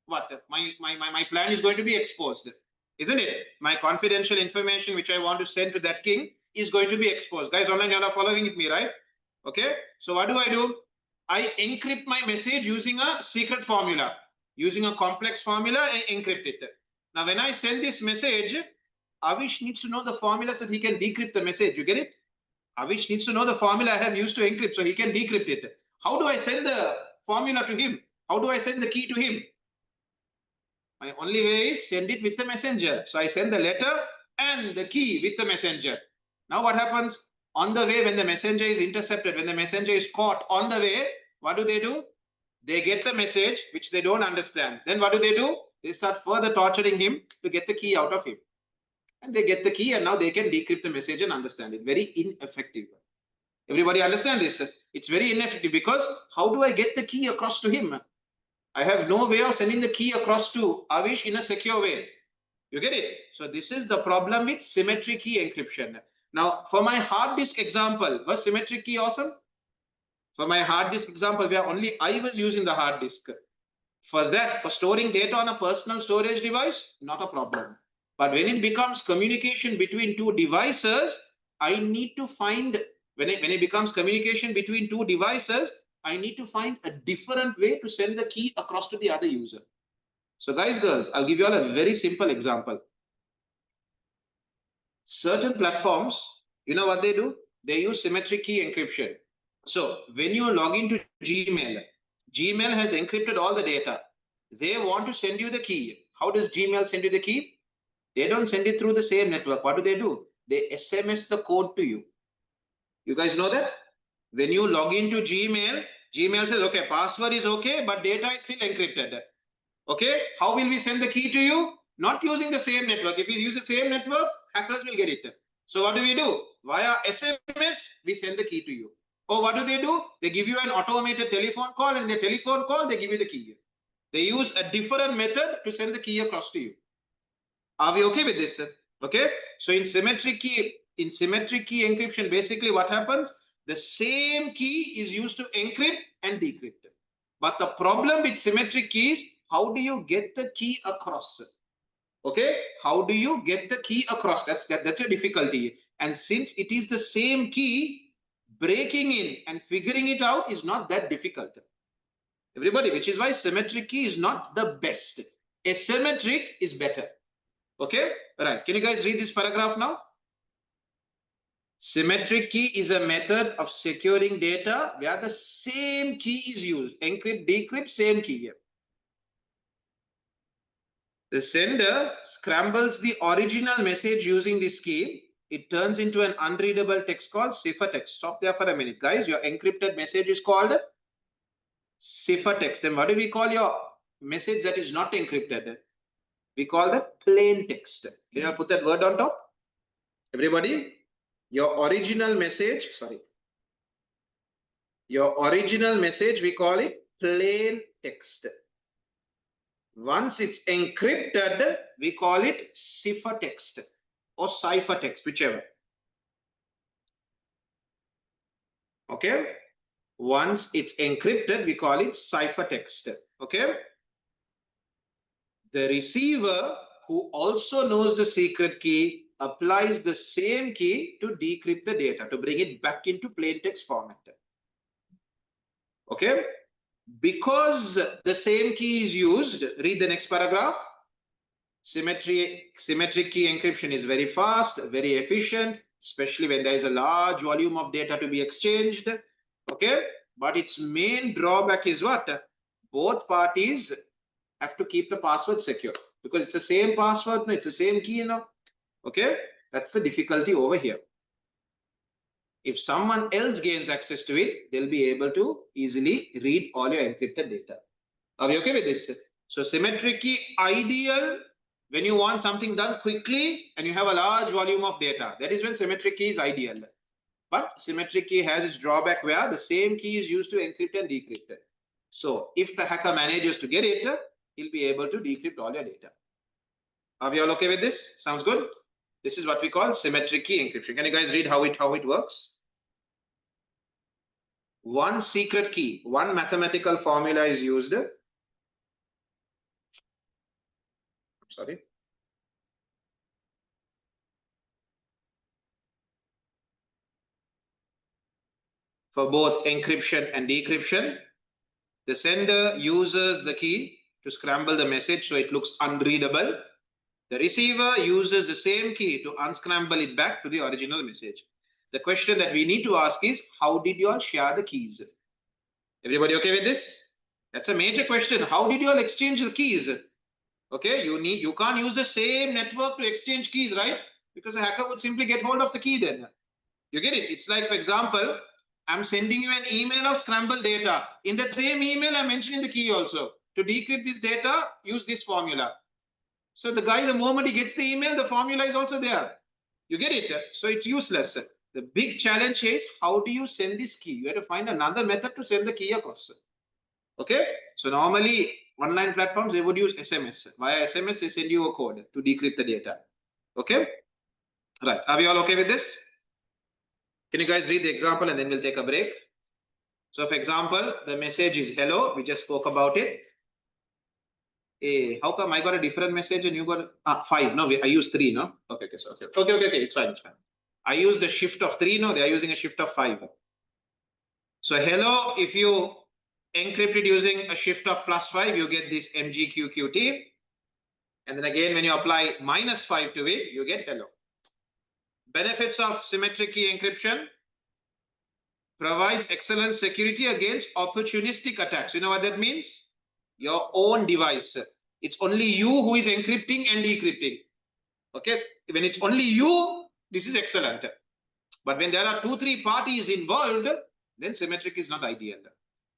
what? My plan is going to be exposed, isn't it? My confidential information which I want to send to that king is going to be exposed. Guys, online, you are following with me, right? Okay. So what do? I encrypt my message using a secret formula. Using a complex formula, I encrypt it. Now, when I send this message, Avish needs to know the formula so that he can decrypt the message. You get it? Avish needs to know the formula I have used to encrypt so he can decrypt it. How do I send the formula to him? How do I send the key to him? My only way is send it with the messenger. So I send the letter and the key with the messenger. Now what happens? On the way, when the messenger is intercepted, when the messenger is caught on the way, what do? They get the message which they don't understand. Then what do? They start further torturing him to get the key out of him. And they get the key and now they can decrypt the message and understand it. Very ineffective. Everybody understand this? It's very ineffective because how do I get the key across to him? I have no way of sending the key across to Avish in a secure way. You get it? So this is the problem with symmetric key encryption. Now, for my hard disk example, was symmetric key awesome? For my hard disk example, where only I was using the hard disk. For that, for storing data on a personal storage device, not a problem. But when it becomes communication between two devices, I need to find, when it becomes communication between two devices, I need to find a different way to send the key across to the other user. So guys, girls, I'll give you all a very simple example. Certain platforms, you know what they do? They use symmetric key encryption. So when you log into Gmail, Gmail has encrypted all the data. They want to send you the key. How does Gmail send you the key? They don't send it through the same network. What do? They SMS the code to you. You guys know that? When you log into Gmail, Gmail says, okay, password is okay, but data is still encrypted. Okay, how will we send the key to you? Not using the same network. If we use the same network, hackers will get it. So what do? Via SMS, we send the key to you. Or what do? They give you an automated telephone call, and in the telephone call, they give you the key. They use a different method to send the key across to you. Are we okay with this? Okay, so in symmetric key encryption, basically what happens? The same key is used to encrypt and decrypt. But the problem with symmetric keys, how do you get the key across? Okay, how do you get the key across? That's a difficulty. And since it is the same key, breaking in and figuring it out is not that difficult. Everybody, which is why symmetric key is not the best. Asymmetric is better. Okay, all right. Can you guys read this paragraph now? Symmetric key is a method of securing data where the same key is used. Encrypt, decrypt, same key here. The sender scrambles the original message using this key. It turns into an unreadable text called ciphertext. Stop there for a minute, guys. Your encrypted message is called ciphertext. And what do we call your message that is not encrypted? We call that plain text. Can I put that word on top? Everybody, your original message, we call it plain text. Once it's encrypted, we call it ciphertext or ciphertext, whichever. Okay. Once it's encrypted, we call it ciphertext. Okay. The receiver, who also knows the secret key, applies the same key to decrypt the data, to bring it back into plain text format. Okay. Because the same key is used, read the next paragraph. Symmetric key encryption is very fast, very efficient, especially when there is a large volume of data to be exchanged. Okay. But its main drawback is what? Both parties have to keep the password secure because it's the same password, no, it's the same key, Okay, that's the difficulty over here. If someone else gains access to it, they'll be able to easily read all your encrypted data. Are we okay with this? So symmetric key ideal when you want something done quickly and you have a large volume of data. That is when symmetric key is ideal. But symmetric key has its drawback where the same key is used to encrypt and decrypt. So if the hacker manages to get it, he'll be able to decrypt all your data. Are we all okay with this? Sounds good? This is what we call symmetric key encryption. Can you guys read how it works? One secret key, one mathematical formula is used. Sorry. For both encryption and decryption, the sender uses the key to scramble the message so it looks unreadable. The receiver uses the same key to unscramble it back to the original message. The question that we need to ask is, how did you all share the keys? Everybody okay with this? That's a major question. How did you all exchange the keys? Okay, you can't use the same network to exchange keys, right? Because a hacker would simply get hold of the key then. You get it? It's like, for example, I'm sending you an email of scrambled data. In that same email, I'm mentioning the key also. To decrypt this data, use this formula. So the guy, the moment he gets the email, the formula is also there. You get it? So it's useless. The big challenge is, how do you send this key? You have to find another method to send the key across. Okay? So normally, online platforms, they would use SMS. Via SMS, they send you a code to decrypt the data. Okay? Right. Are we all okay with this? Can you guys read the example and then we'll take a break? So for example, the message is hello. We just spoke about it. Hey, how come I got a different message and you got 5? No, I used 3, no? Okay, so okay. It's fine. I used a shift of 3, no, they are using a shift of 5. So hello, if you encrypt it using a shift of +5, you get this MGQQT. And then again, when you apply -5 to it, you get hello. Benefits of symmetric key encryption: provides excellent security against opportunistic attacks. You know what that means? Your own device. It's only you who is encrypting and decrypting. Okay, when it's only you, this is excellent. But when there are 2-3 parties involved, then symmetric is not ideal.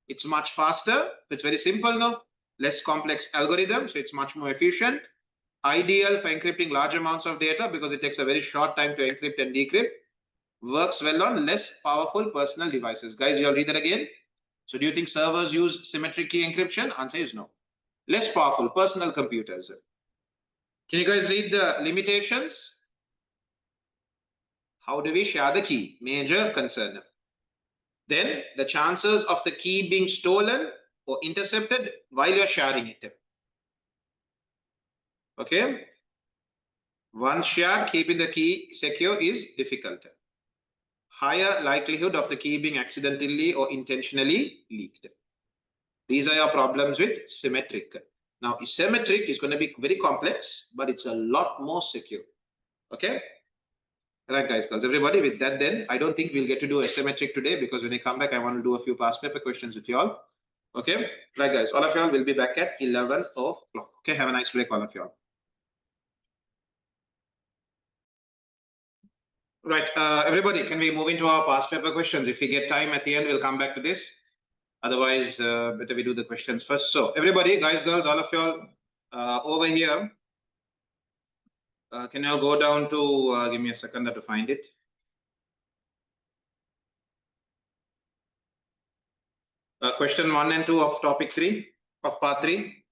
It's much faster. It's very simple now. Less complex algorithm, so it's much more efficient. Ideal for encrypting large amounts of data because it takes a very short time to encrypt and decrypt. Works well on less powerful personal devices. Guys, you all read that again. So do you think servers use symmetric key encryption? Answer is no. Less powerful personal computers. Can you guys read the limitations? How do we share the key? Major concern. Then the chances of the key being stolen or intercepted while you're sharing it. Okay. Once shared, keeping the key secure is difficult. Higher likelihood of the key being accidentally or intentionally leaked. These are your problems with symmetric. Now, asymmetric is going to be very complex, but it's a lot more secure. Okay. Right, guys, girls, everybody, with that, then I don't think we'll get to do asymmetric today because when I come back, I want to do a few past paper questions with you all. Okay. Right, guys, all of y'all will be back at 11 o'clock. Okay. Have a nice break, all of y'all. Right, everybody, can we move into our past paper questions? If we get time at the end, we'll come back to this. Otherwise, better we do the questions first. So everybody, guys, girls, all of y'all over here, can you all go down to, give me a second to find it. Question 1 and 2 of topic 3 of part 3.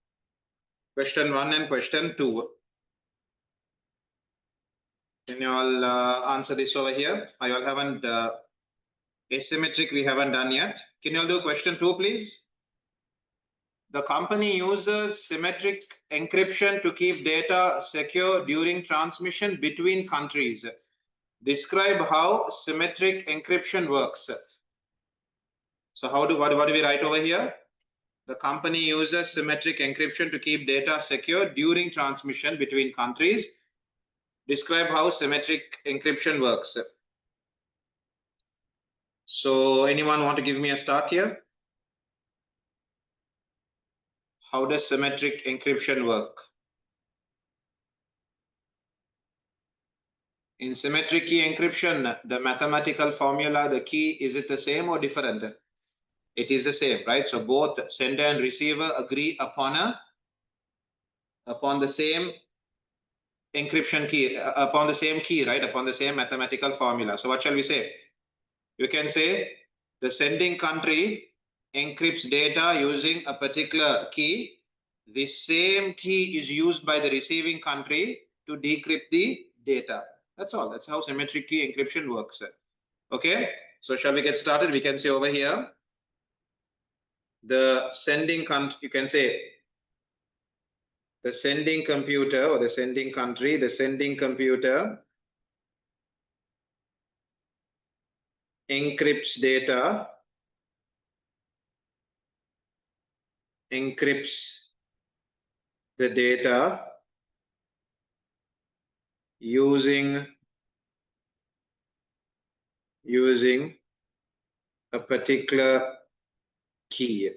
Question 1 and question 2. Can you all answer this over here? I all haven't asymmetric, we haven't done yet. Can you all do question 2, please? The company uses symmetric encryption to keep data secure during transmission between countries. Describe how symmetric encryption works. So what do we write over here? The company uses symmetric encryption to keep data secure during transmission between countries. Describe how symmetric encryption works. So anyone want to give me a start here? How does symmetric encryption work? In symmetric key encryption, the mathematical formula, the key, is it the same or different? It is the same, right? So both sender and receiver agree upon the same encryption key, upon the same key, right? Upon the same mathematical formula. So what shall we say? You can say the sending country encrypts data using a particular key. The same key is used by the receiving country to decrypt the data. That's all. That's how symmetric key encryption works. Okay. So shall we get started? We can say over here, the sending country, you can say the sending computer or the sending country, the sending computer encrypts data, encrypts the data using a particular key.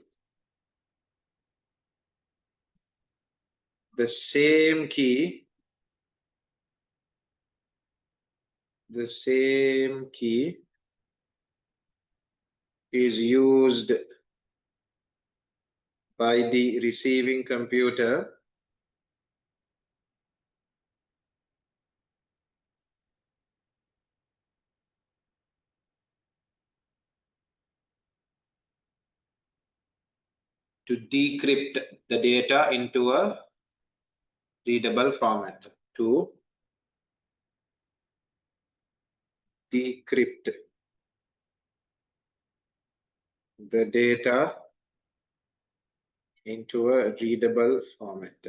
The same key is used by the receiving computer to decrypt the data into a readable format. To decrypt the data into a readable format.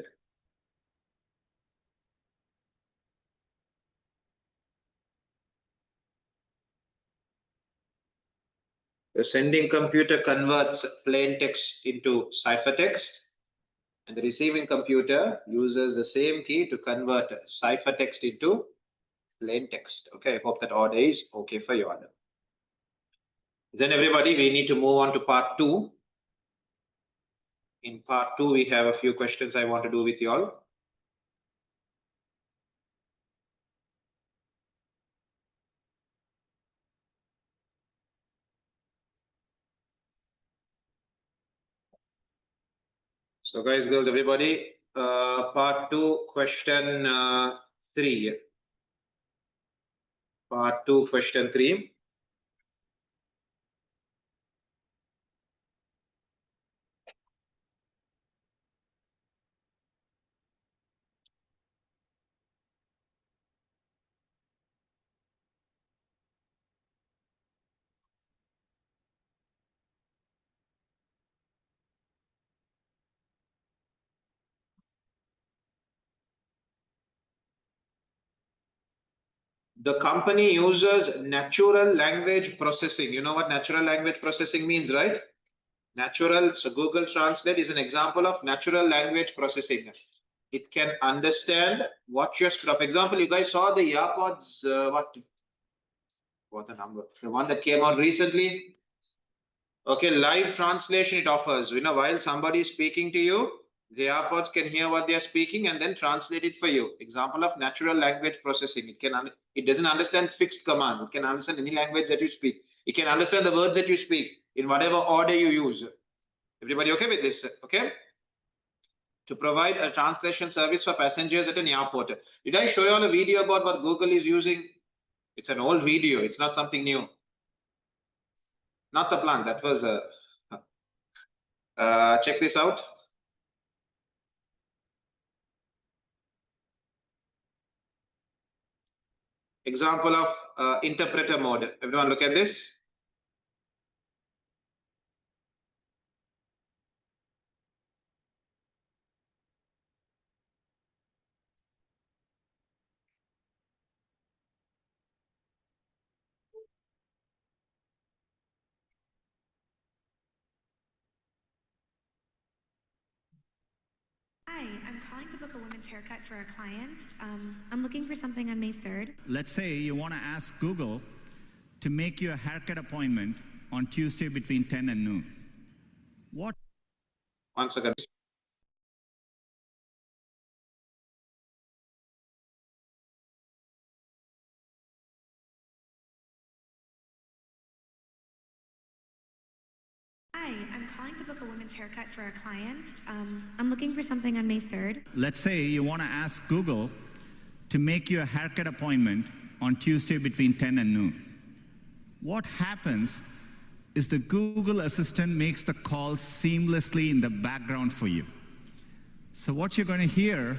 The sending computer converts plain text into ciphertext, and the receiving computer uses the same key to convert ciphertext into plain text. Okay, I hope that order is okay for you all. Then everybody, we need to move on to part 2. In part 2, we have a few questions I want to do with you all. So guys, girls, everybody, part 2, question 3. Part 2, question 3. The company uses natural language processing. You know what natural language processing means, right? Natural, so Google Translate is an example of natural language processing. It can understand what you're, for example, you guys saw the AirPods, what the number? The one that came out recently. Okay, live translation it offers. You know, while somebody is speaking to you, the AirPods can hear what they are speaking and then translate it for you. Example of natural language processing. It doesn't understand fixed commands. It can understand any language that you speak. It can understand the words that you speak in whatever order you use. Everybody okay with this? Okay. To provide a translation service for passengers at an airport. Did I show you all a video about what Google is using? It's an old video. It's not something new. Not the plan. That was check this out. Example of interpreter mode. Everyone look at this. Hi, I'm calling to book a women's haircut for a client. I'm looking for something on May 3rd. Let's say you want to ask Google to make you a haircut appointment on Tuesday between 10 and noon. What? 1 second. Hi, I'm calling to book a women's haircut for a client. I'm looking for something on May 3rd. Let's say you want to ask Google to make you a haircut appointment on Tuesday between 10 and noon. What happens is the Google Assistant makes the call seamlessly in the background for you. So what you're going to hear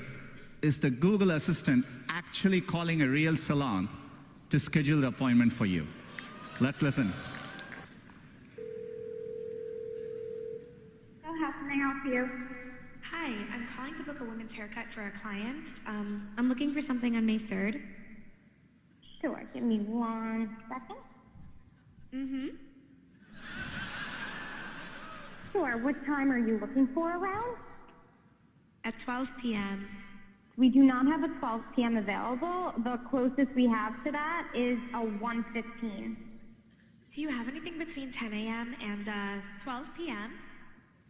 is the Google Assistant actually calling a real salon to schedule the appointment for you. Let's listen. So how can I help you? Hi, Hi, I'm calling to book a women's haircut for a client. I'm looking for something on May 3rd. Sure, give me 1 second. Mm-hmm. Sure, what time are you looking for around? At 12 p.m. We do not have a 12 p.m. available. The closest we have to that is a 1:15. Do you have anything between 10 a.m. and 12 p.m.?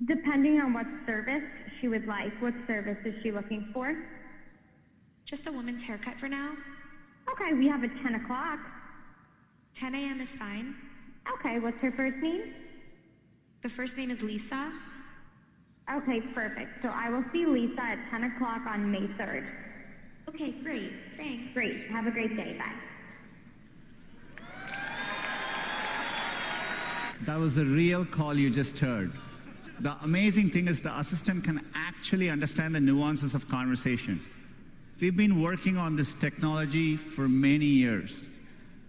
Depending on what service she would like. What service is she looking for? Just a woman's haircut for now. Okay, we have a 10 o'clock. 10 a.m. is fine. Okay, what's her first name? The first name is Lisa. Okay, perfect. So I will see Lisa at 10 o'clock on May 3rd. Okay, great. Thanks. Great. Have a great day. Bye. That was a real call you just heard. The amazing thing is the assistant can actually understand the nuances of conversation. We've been working on this technology for many years.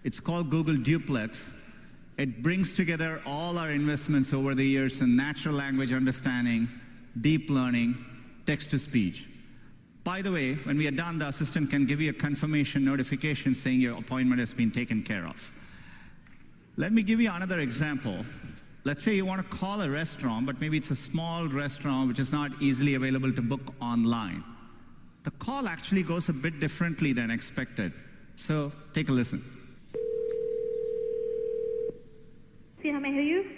It's called Google Duplex. It brings together all our investments over the years in natural language understanding, deep learning, text-to-speech. By the way, when we are done, the assistant can give you a confirmation notification saying your appointment has been taken care of. Let me give you another example. Let's say you want to call a restaurant, but maybe it's a small restaurant which is not easily available to book online. The call actually goes a bit differently than expected. So take a listen. See how may I help you?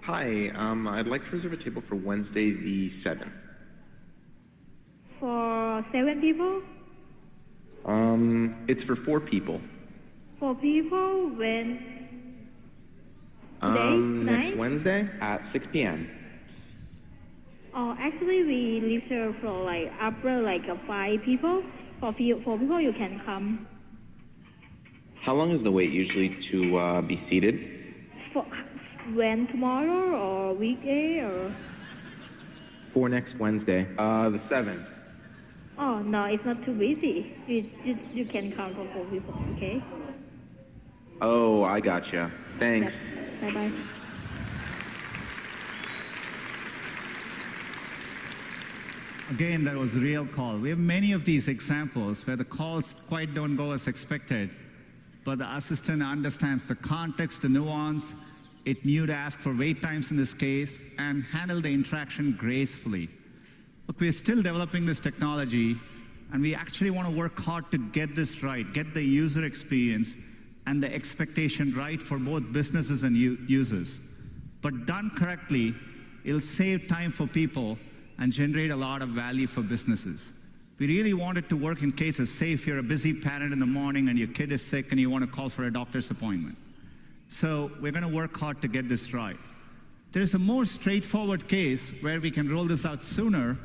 Hi, I'd like to reserve a table for Wednesday the 7th. For 7 people? It's for 4 people. 4 people when? Today? Next Night? Wednesday at 6 p.m. Oh, actually we reserve for like upper like 5 people. For 4 people you can come. How long is the wait usually to be seated? For when, tomorrow or weekday or? For next Wednesday, the 7th. Oh no, it's not too busy. You can come for 4 people, okay? Oh, I gotcha. Thanks. Bye bye. Again, that was a real call. We have many of these examples where the calls quite don't go as expected, but the assistant understands the context, the nuance. It knew to ask for wait times in this case and handle the interaction gracefully. Look, we're still developing this technology, and we actually want to work hard to get this right, get the user experience and the expectation right for both businesses and users. But done correctly, it'll save time for people and generate a lot of value for businesses. We really want it to work in cases, say if you're a busy parent in the morning and your kid is sick and you want to call for a doctor's appointment. So we're going to work hard to get this right. There's a more straightforward case where we can roll this out sooner,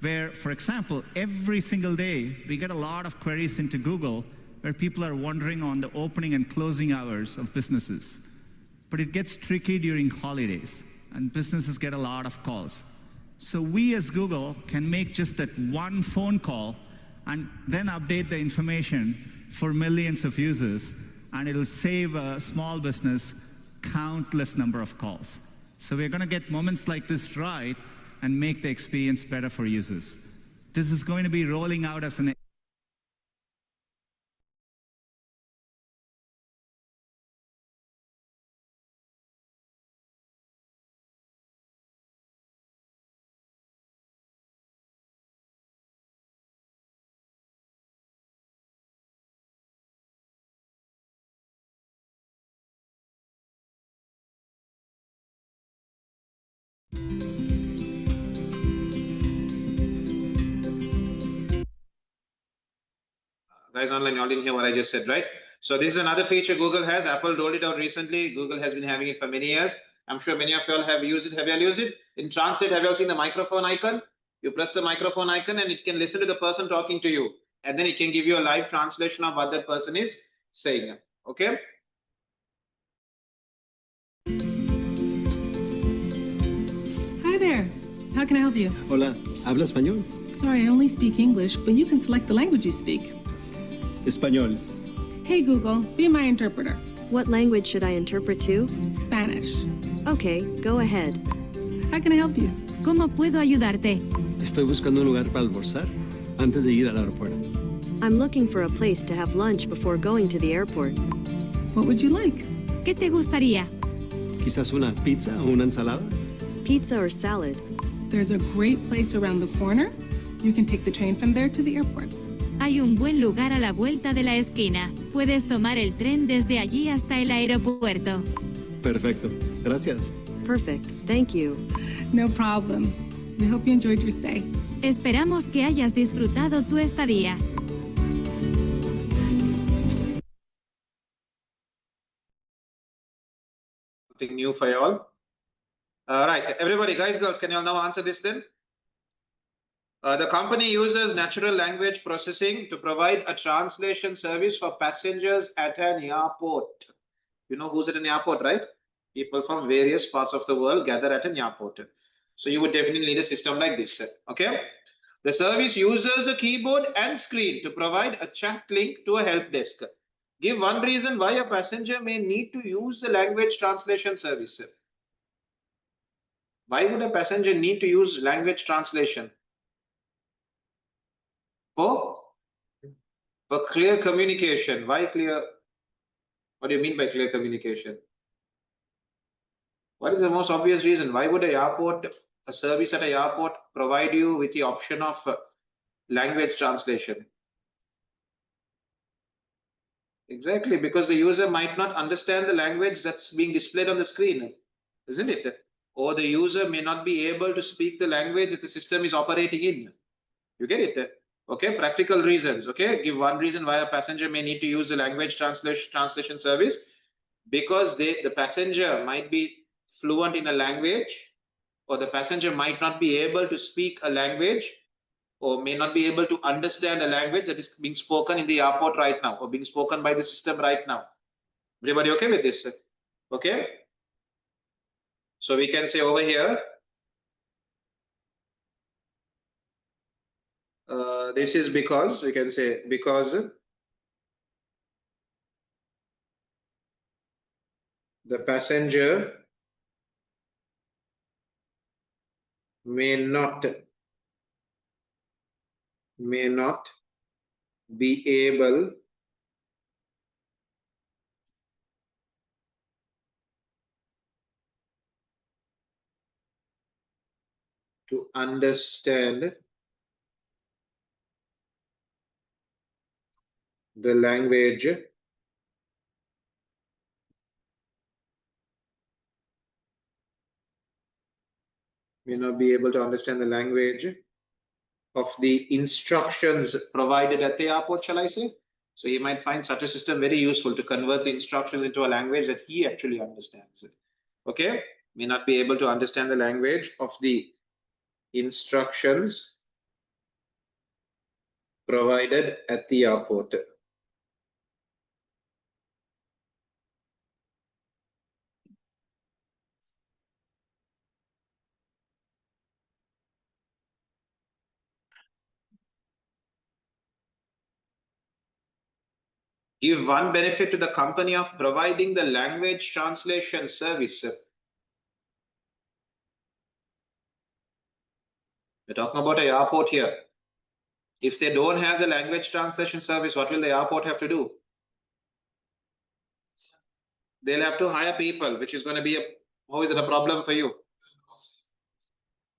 where, for example, every single day we get a lot of queries into Google where people are wondering on the opening and closing hours of businesses. But it gets tricky during holidays, and businesses get a lot of calls. So we as Google can make just that one phone call and then update the information for millions of users, and it'll save a small business countless number of calls. So we're going to get moments like this right and make the experience better for users. This is going to be rolling out as an Guys online, you all didn't hear what I just said, right? So this is another feature Google has. Apple rolled it out recently. Google has been having it for many years. I'm sure many of you all have used it. Have you all used it? In Translate, have you all seen the microphone icon? You press the microphone icon and it can listen to the person talking to you. And then it can give you a live translation of what that person is saying. Okay? Hi there. How can I help you? Hola, ¿habla español? Sorry, I only speak English, but you can select the language you speak. Español. Hey Google, be my interpreter. What language should I interpret to? Spanish. Okay, go ahead. How can I help you? ¿Cómo puedo ayudarte? Estoy buscando un lugar para almorzar antes de ir al aeropuerto. I'm looking for a place to have lunch before going to the airport. What would you like? ¿Qué te gustaría? Quizás una pizza o una ensalada. Pizza or salad? There's a great place around the corner. You can take the train from there to the airport. Hay un buen lugar a la vuelta de la esquina. Puedes tomar el tren desde allí hasta el aeropuerto. Perfecto. Gracias. Perfect. Thank you. No problem. We hope you enjoyed your stay. Esperamos que hayas disfrutado tu estadía. Something new for you all. Right, everybody, guys, girls, can you all now answer this then? The company uses natural language processing to provide a translation service for passengers at an airport. You know who's at an airport, right? People from various parts of the world gather at an airport. So you would definitely need a system like this, okay? The service uses a keyboard and screen to provide a chat link to a help desk. Give one reason why a passenger may need to use the language translation service. Why would a passenger need to use language translation? For clear communication. Why clear? What do you mean by clear communication? What is the most obvious reason? Why would a service at an airport provide you with the option of language translation? Exactly, because the user might not understand the language that's being displayed on the screen, isn't it? Or the user may not be able to speak the language that the system is operating in. You get it? Okay, practical reasons. Okay, give one reason why a passenger may need to use the language translation service, because the passenger might be fluent in a language, or the passenger might not be able to speak a language, or may not be able to understand a language that is being spoken in the airport right now, or being spoken by the system right now. Everybody okay with this? Okay. So we can say over here, this is because, we can say because the passenger may not be able to understand the language of the instructions provided at the airport, shall I say? So he might find such a system very useful to convert the instructions into a language that he actually understands. Okay, may not be able to understand the language of the instructions provided at the airport. Give one benefit to the company of providing the language translation service. We're talking about an airport here. If they don't have the language translation service, what will the airport have to do? They'll have to hire people, which is going to be how is it a problem for you?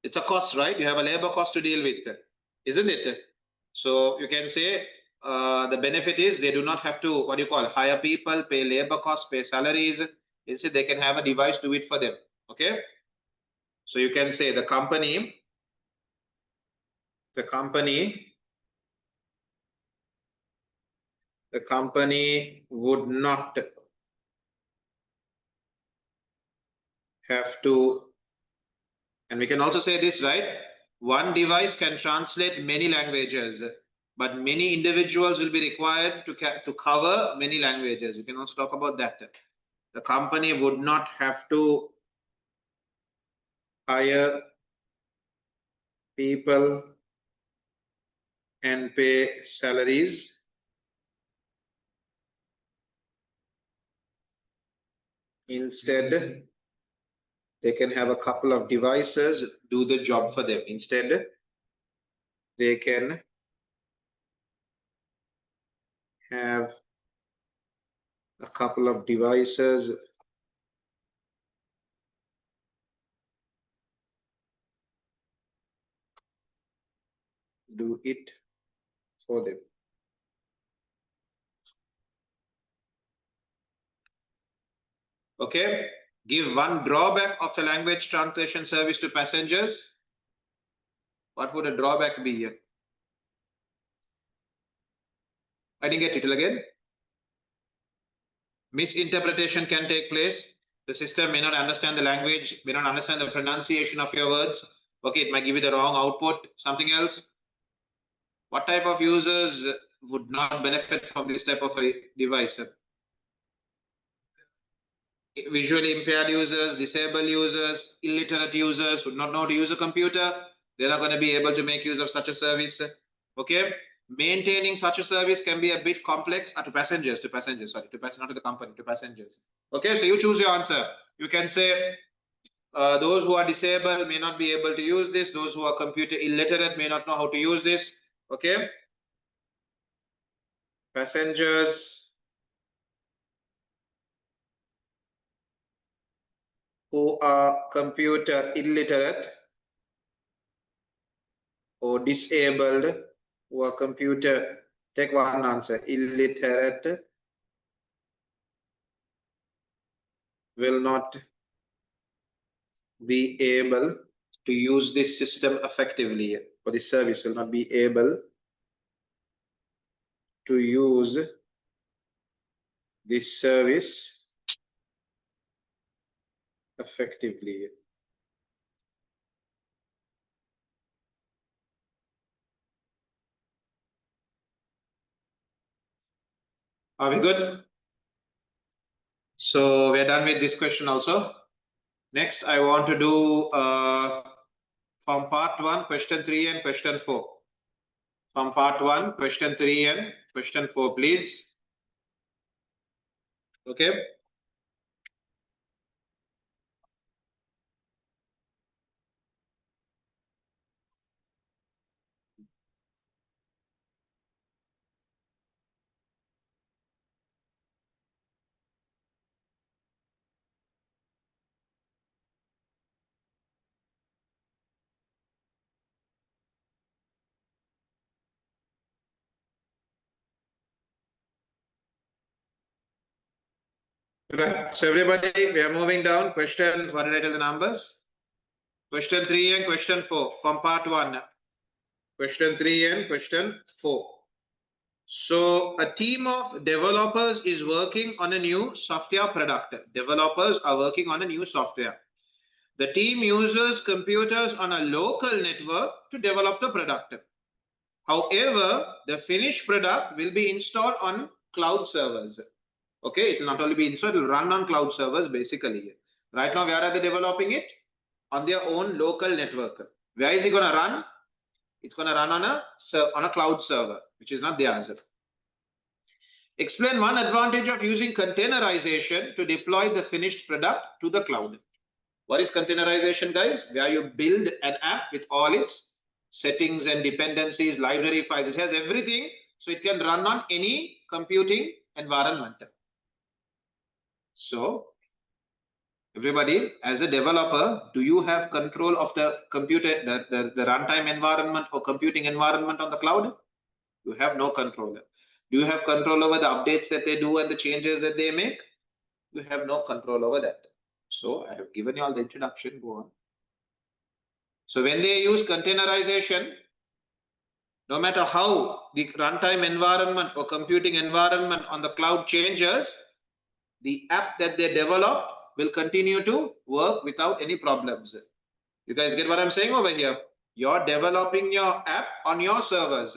It's a cost, right? You have a labor cost to deal with, isn't it? So you can say the benefit is they do not have to, what do you call, hire people, pay labor costs, pay salaries. Instead, they can have a device do it for them. Okay. So you can say the company would not have to, and we can also say this, right? One device can translate many languages, but many individuals will be required to cover many languages. You can also talk about that. The company would not have to hire people and pay salaries. Instead, they can have a couple of devices do the job for them. Instead, they can have a couple of devices do it for them. Okay, give one drawback of the language translation service to passengers. What would a drawback be here? I didn't get it again. Misinterpretation can take place. The system may not understand the language, may not understand the pronunciation of your words. Okay, it might give you the wrong output. Something else. What type of users would not benefit from this type of a device? Visually impaired users, disabled users, illiterate users would not know how to use a computer. They're not going to be able to make use of such a service. Okay, maintaining such a service can be a bit complex. To passengers, not to the company, to passengers. Okay, so you choose your answer. You can say those who are disabled may not be able to use this. Those who are computer illiterate may not know how to use this. Okay, passengers who are computer illiterate or disabled, who are computer, take one answer, illiterate, will not be able to use this system effectively, or this service will not be able to use this service effectively. Are we good? So we're done with this question also. Next, I want to do from part 1, question 3 and question 4. From part 1, question 3 and question 4, please. Okay. Right. So everybody, we are moving down. Question, what did I tell the numbers? Question 3 and question 4 from part 1. Question 3 and question 4. So a team of developers is working on a new software product. Developers are working on a new software. The team uses computers on a local network to develop the product. However, the finished product will be installed on cloud servers. Okay, it will not only be installed, it will run on cloud servers basically. Right now, where are they developing it? On their own local network. Where is it going to run? It's going to run on a cloud server, which is not theirs. Explain one advantage of using containerization to deploy the finished product to the cloud. What is containerization, guys? Where you build an app with all its settings and dependencies, library files. It has everything, so it can run on any computing environment. So, everybody, as a developer, do you have control of the computer, the runtime environment or computing environment on the cloud? You have no control. Do you have control over the updates that they do and the changes that they make? You have no control over that. So I have given you all the introduction. Go on. So when they use containerization, no matter how the runtime environment or computing environment on the cloud changes, the app that they develop will continue to work without any problems. You guys get what I'm saying over here? You're developing your app on your servers.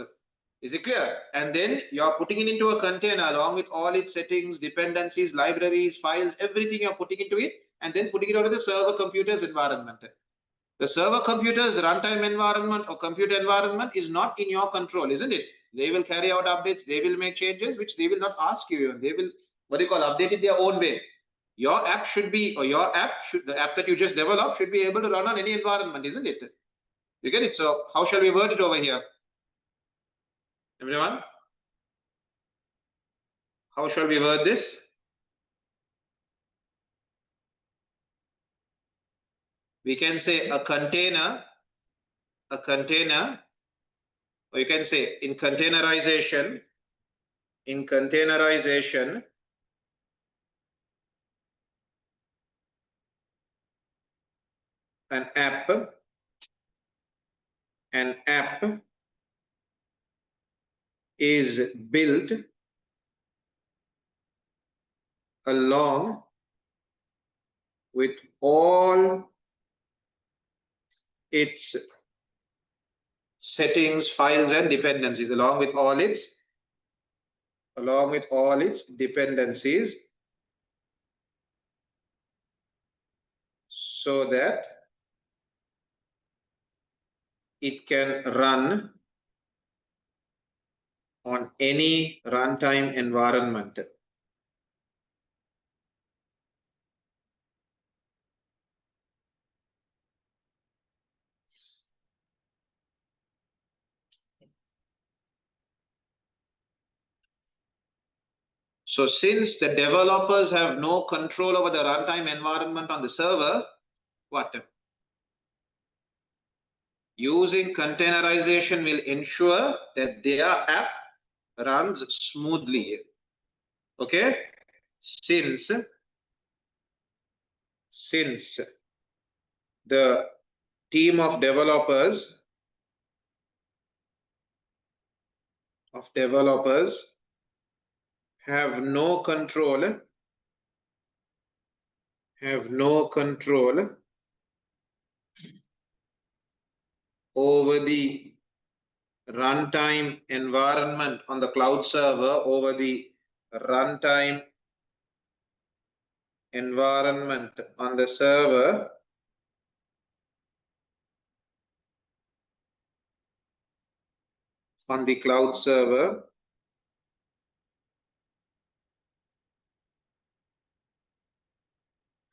Is it clear? And then you're putting it into a container along with all its settings, dependencies, libraries, files, everything you're putting into it, and then putting it onto the server computer's environment. The server computer's runtime environment or computer environment is not in your control, isn't it? They will carry out updates, they will make changes, which they will not ask you. They will, update it their own way. Your app should be, or the app that you just developed should be able to run on any environment, isn't it? You get it? So how shall we word it over here? Everyone? How shall we word this? We can say a container, or you can say in containerization, an app is built along with all its settings, files, and dependencies, along with all its dependencies, so that it can run on any runtime environment. So since the developers have no control over the runtime environment on the server, what? Using containerization will ensure that their app runs smoothly. Okay? Since the team of developers have no control over the runtime environment on the cloud server, over the runtime environment on the server, on the cloud server,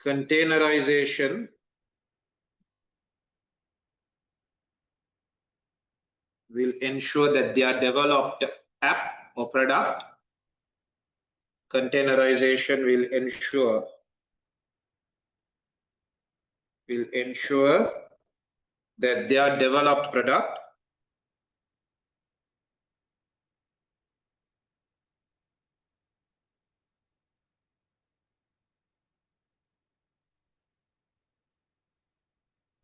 containerization will ensure that their developed app or product, containerization will ensure that their developed product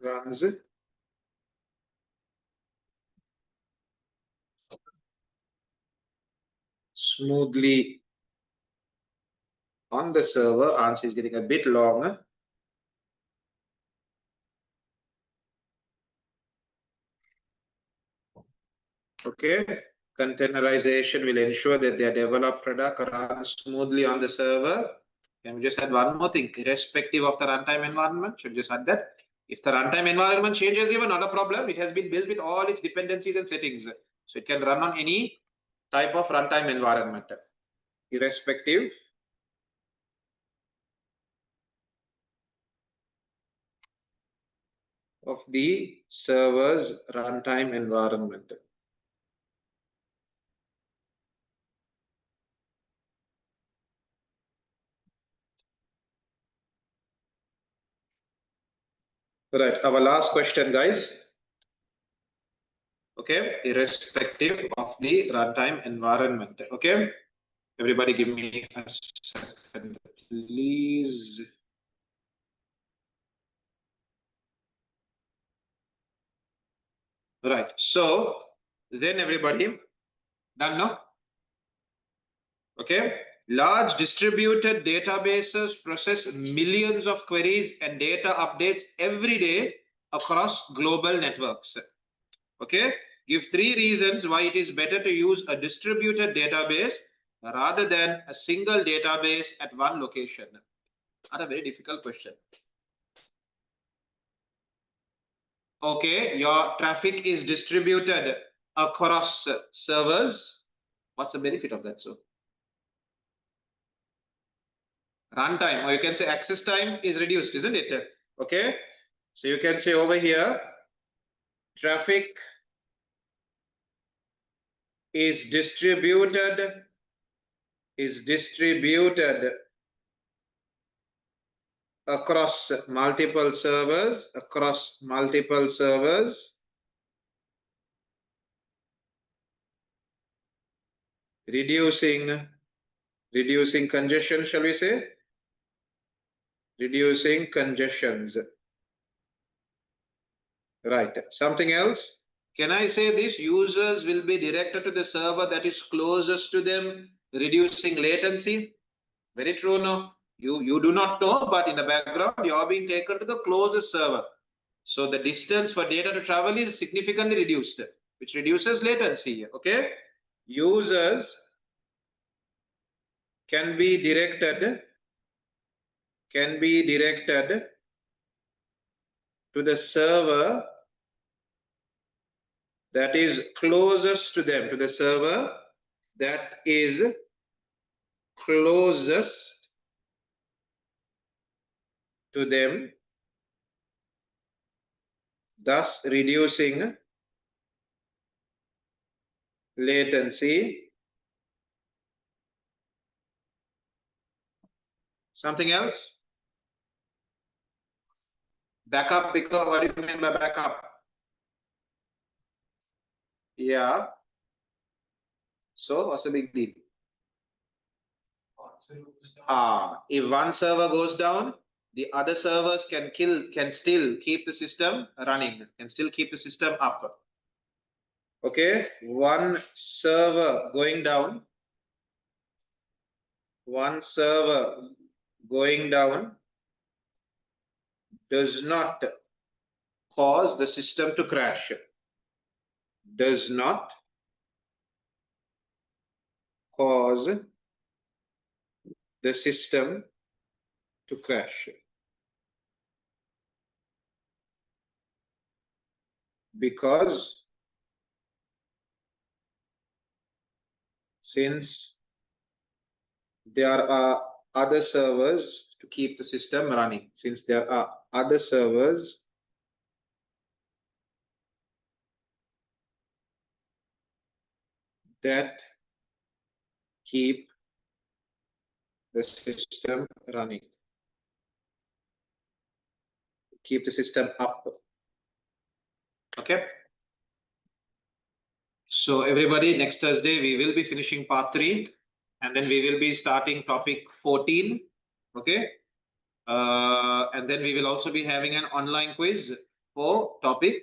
runs smoothly on the server. Answer is getting a bit long. Okay, containerization will ensure that their developed product runs smoothly on the server. Can we just add one more thing? Irrespective of the runtime environment, should just add that. If the runtime environment changes, even not a problem. It has been built with all its dependencies and settings, so it can run on any type of runtime environment, irrespective of the server's runtime environment. Right, our last question, guys. Okay, irrespective of the runtime environment. Okay, everybody give me a second, please. Right, so then everybody done now? Okay, large distributed databases process millions of queries and data updates every day across global networks. Okay, give 3 reasons why it is better to use a distributed database rather than a single database at one location. Not a very difficult question. Okay, your traffic is distributed across servers. What's the benefit of that? So runtime, or you can say access time, is reduced, isn't it? Okay, so you can say over here, traffic is distributed across multiple servers, reducing congestion, shall we say? Reducing congestions. Right. Something else? Can I say this? Users will be directed to the server that is closest to them, reducing latency. Very true, no? You do not know, but in the background, you are being taken to the closest server. So the distance for data to travel is significantly reduced, which reduces latency. Okay? Users can be directed to the server that is closest to them, thus reducing latency. Something else? Backup, because what do you mean by backup? Yeah. So what's the big deal? If one server goes down, the other servers can still keep the system running, can still keep the system up. Okay, one server going down does not cause the system to crash. Does not cause the system to crash. Because since there are other servers to keep the system running, that keep the system running, keep the system up. Okay. So everybody, next Thursday we will be finishing part 3, and then we will be starting topic 14. Okay. And then we will also be having an online quiz for topic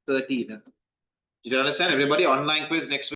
13. Did you understand, everybody? Online quiz next week.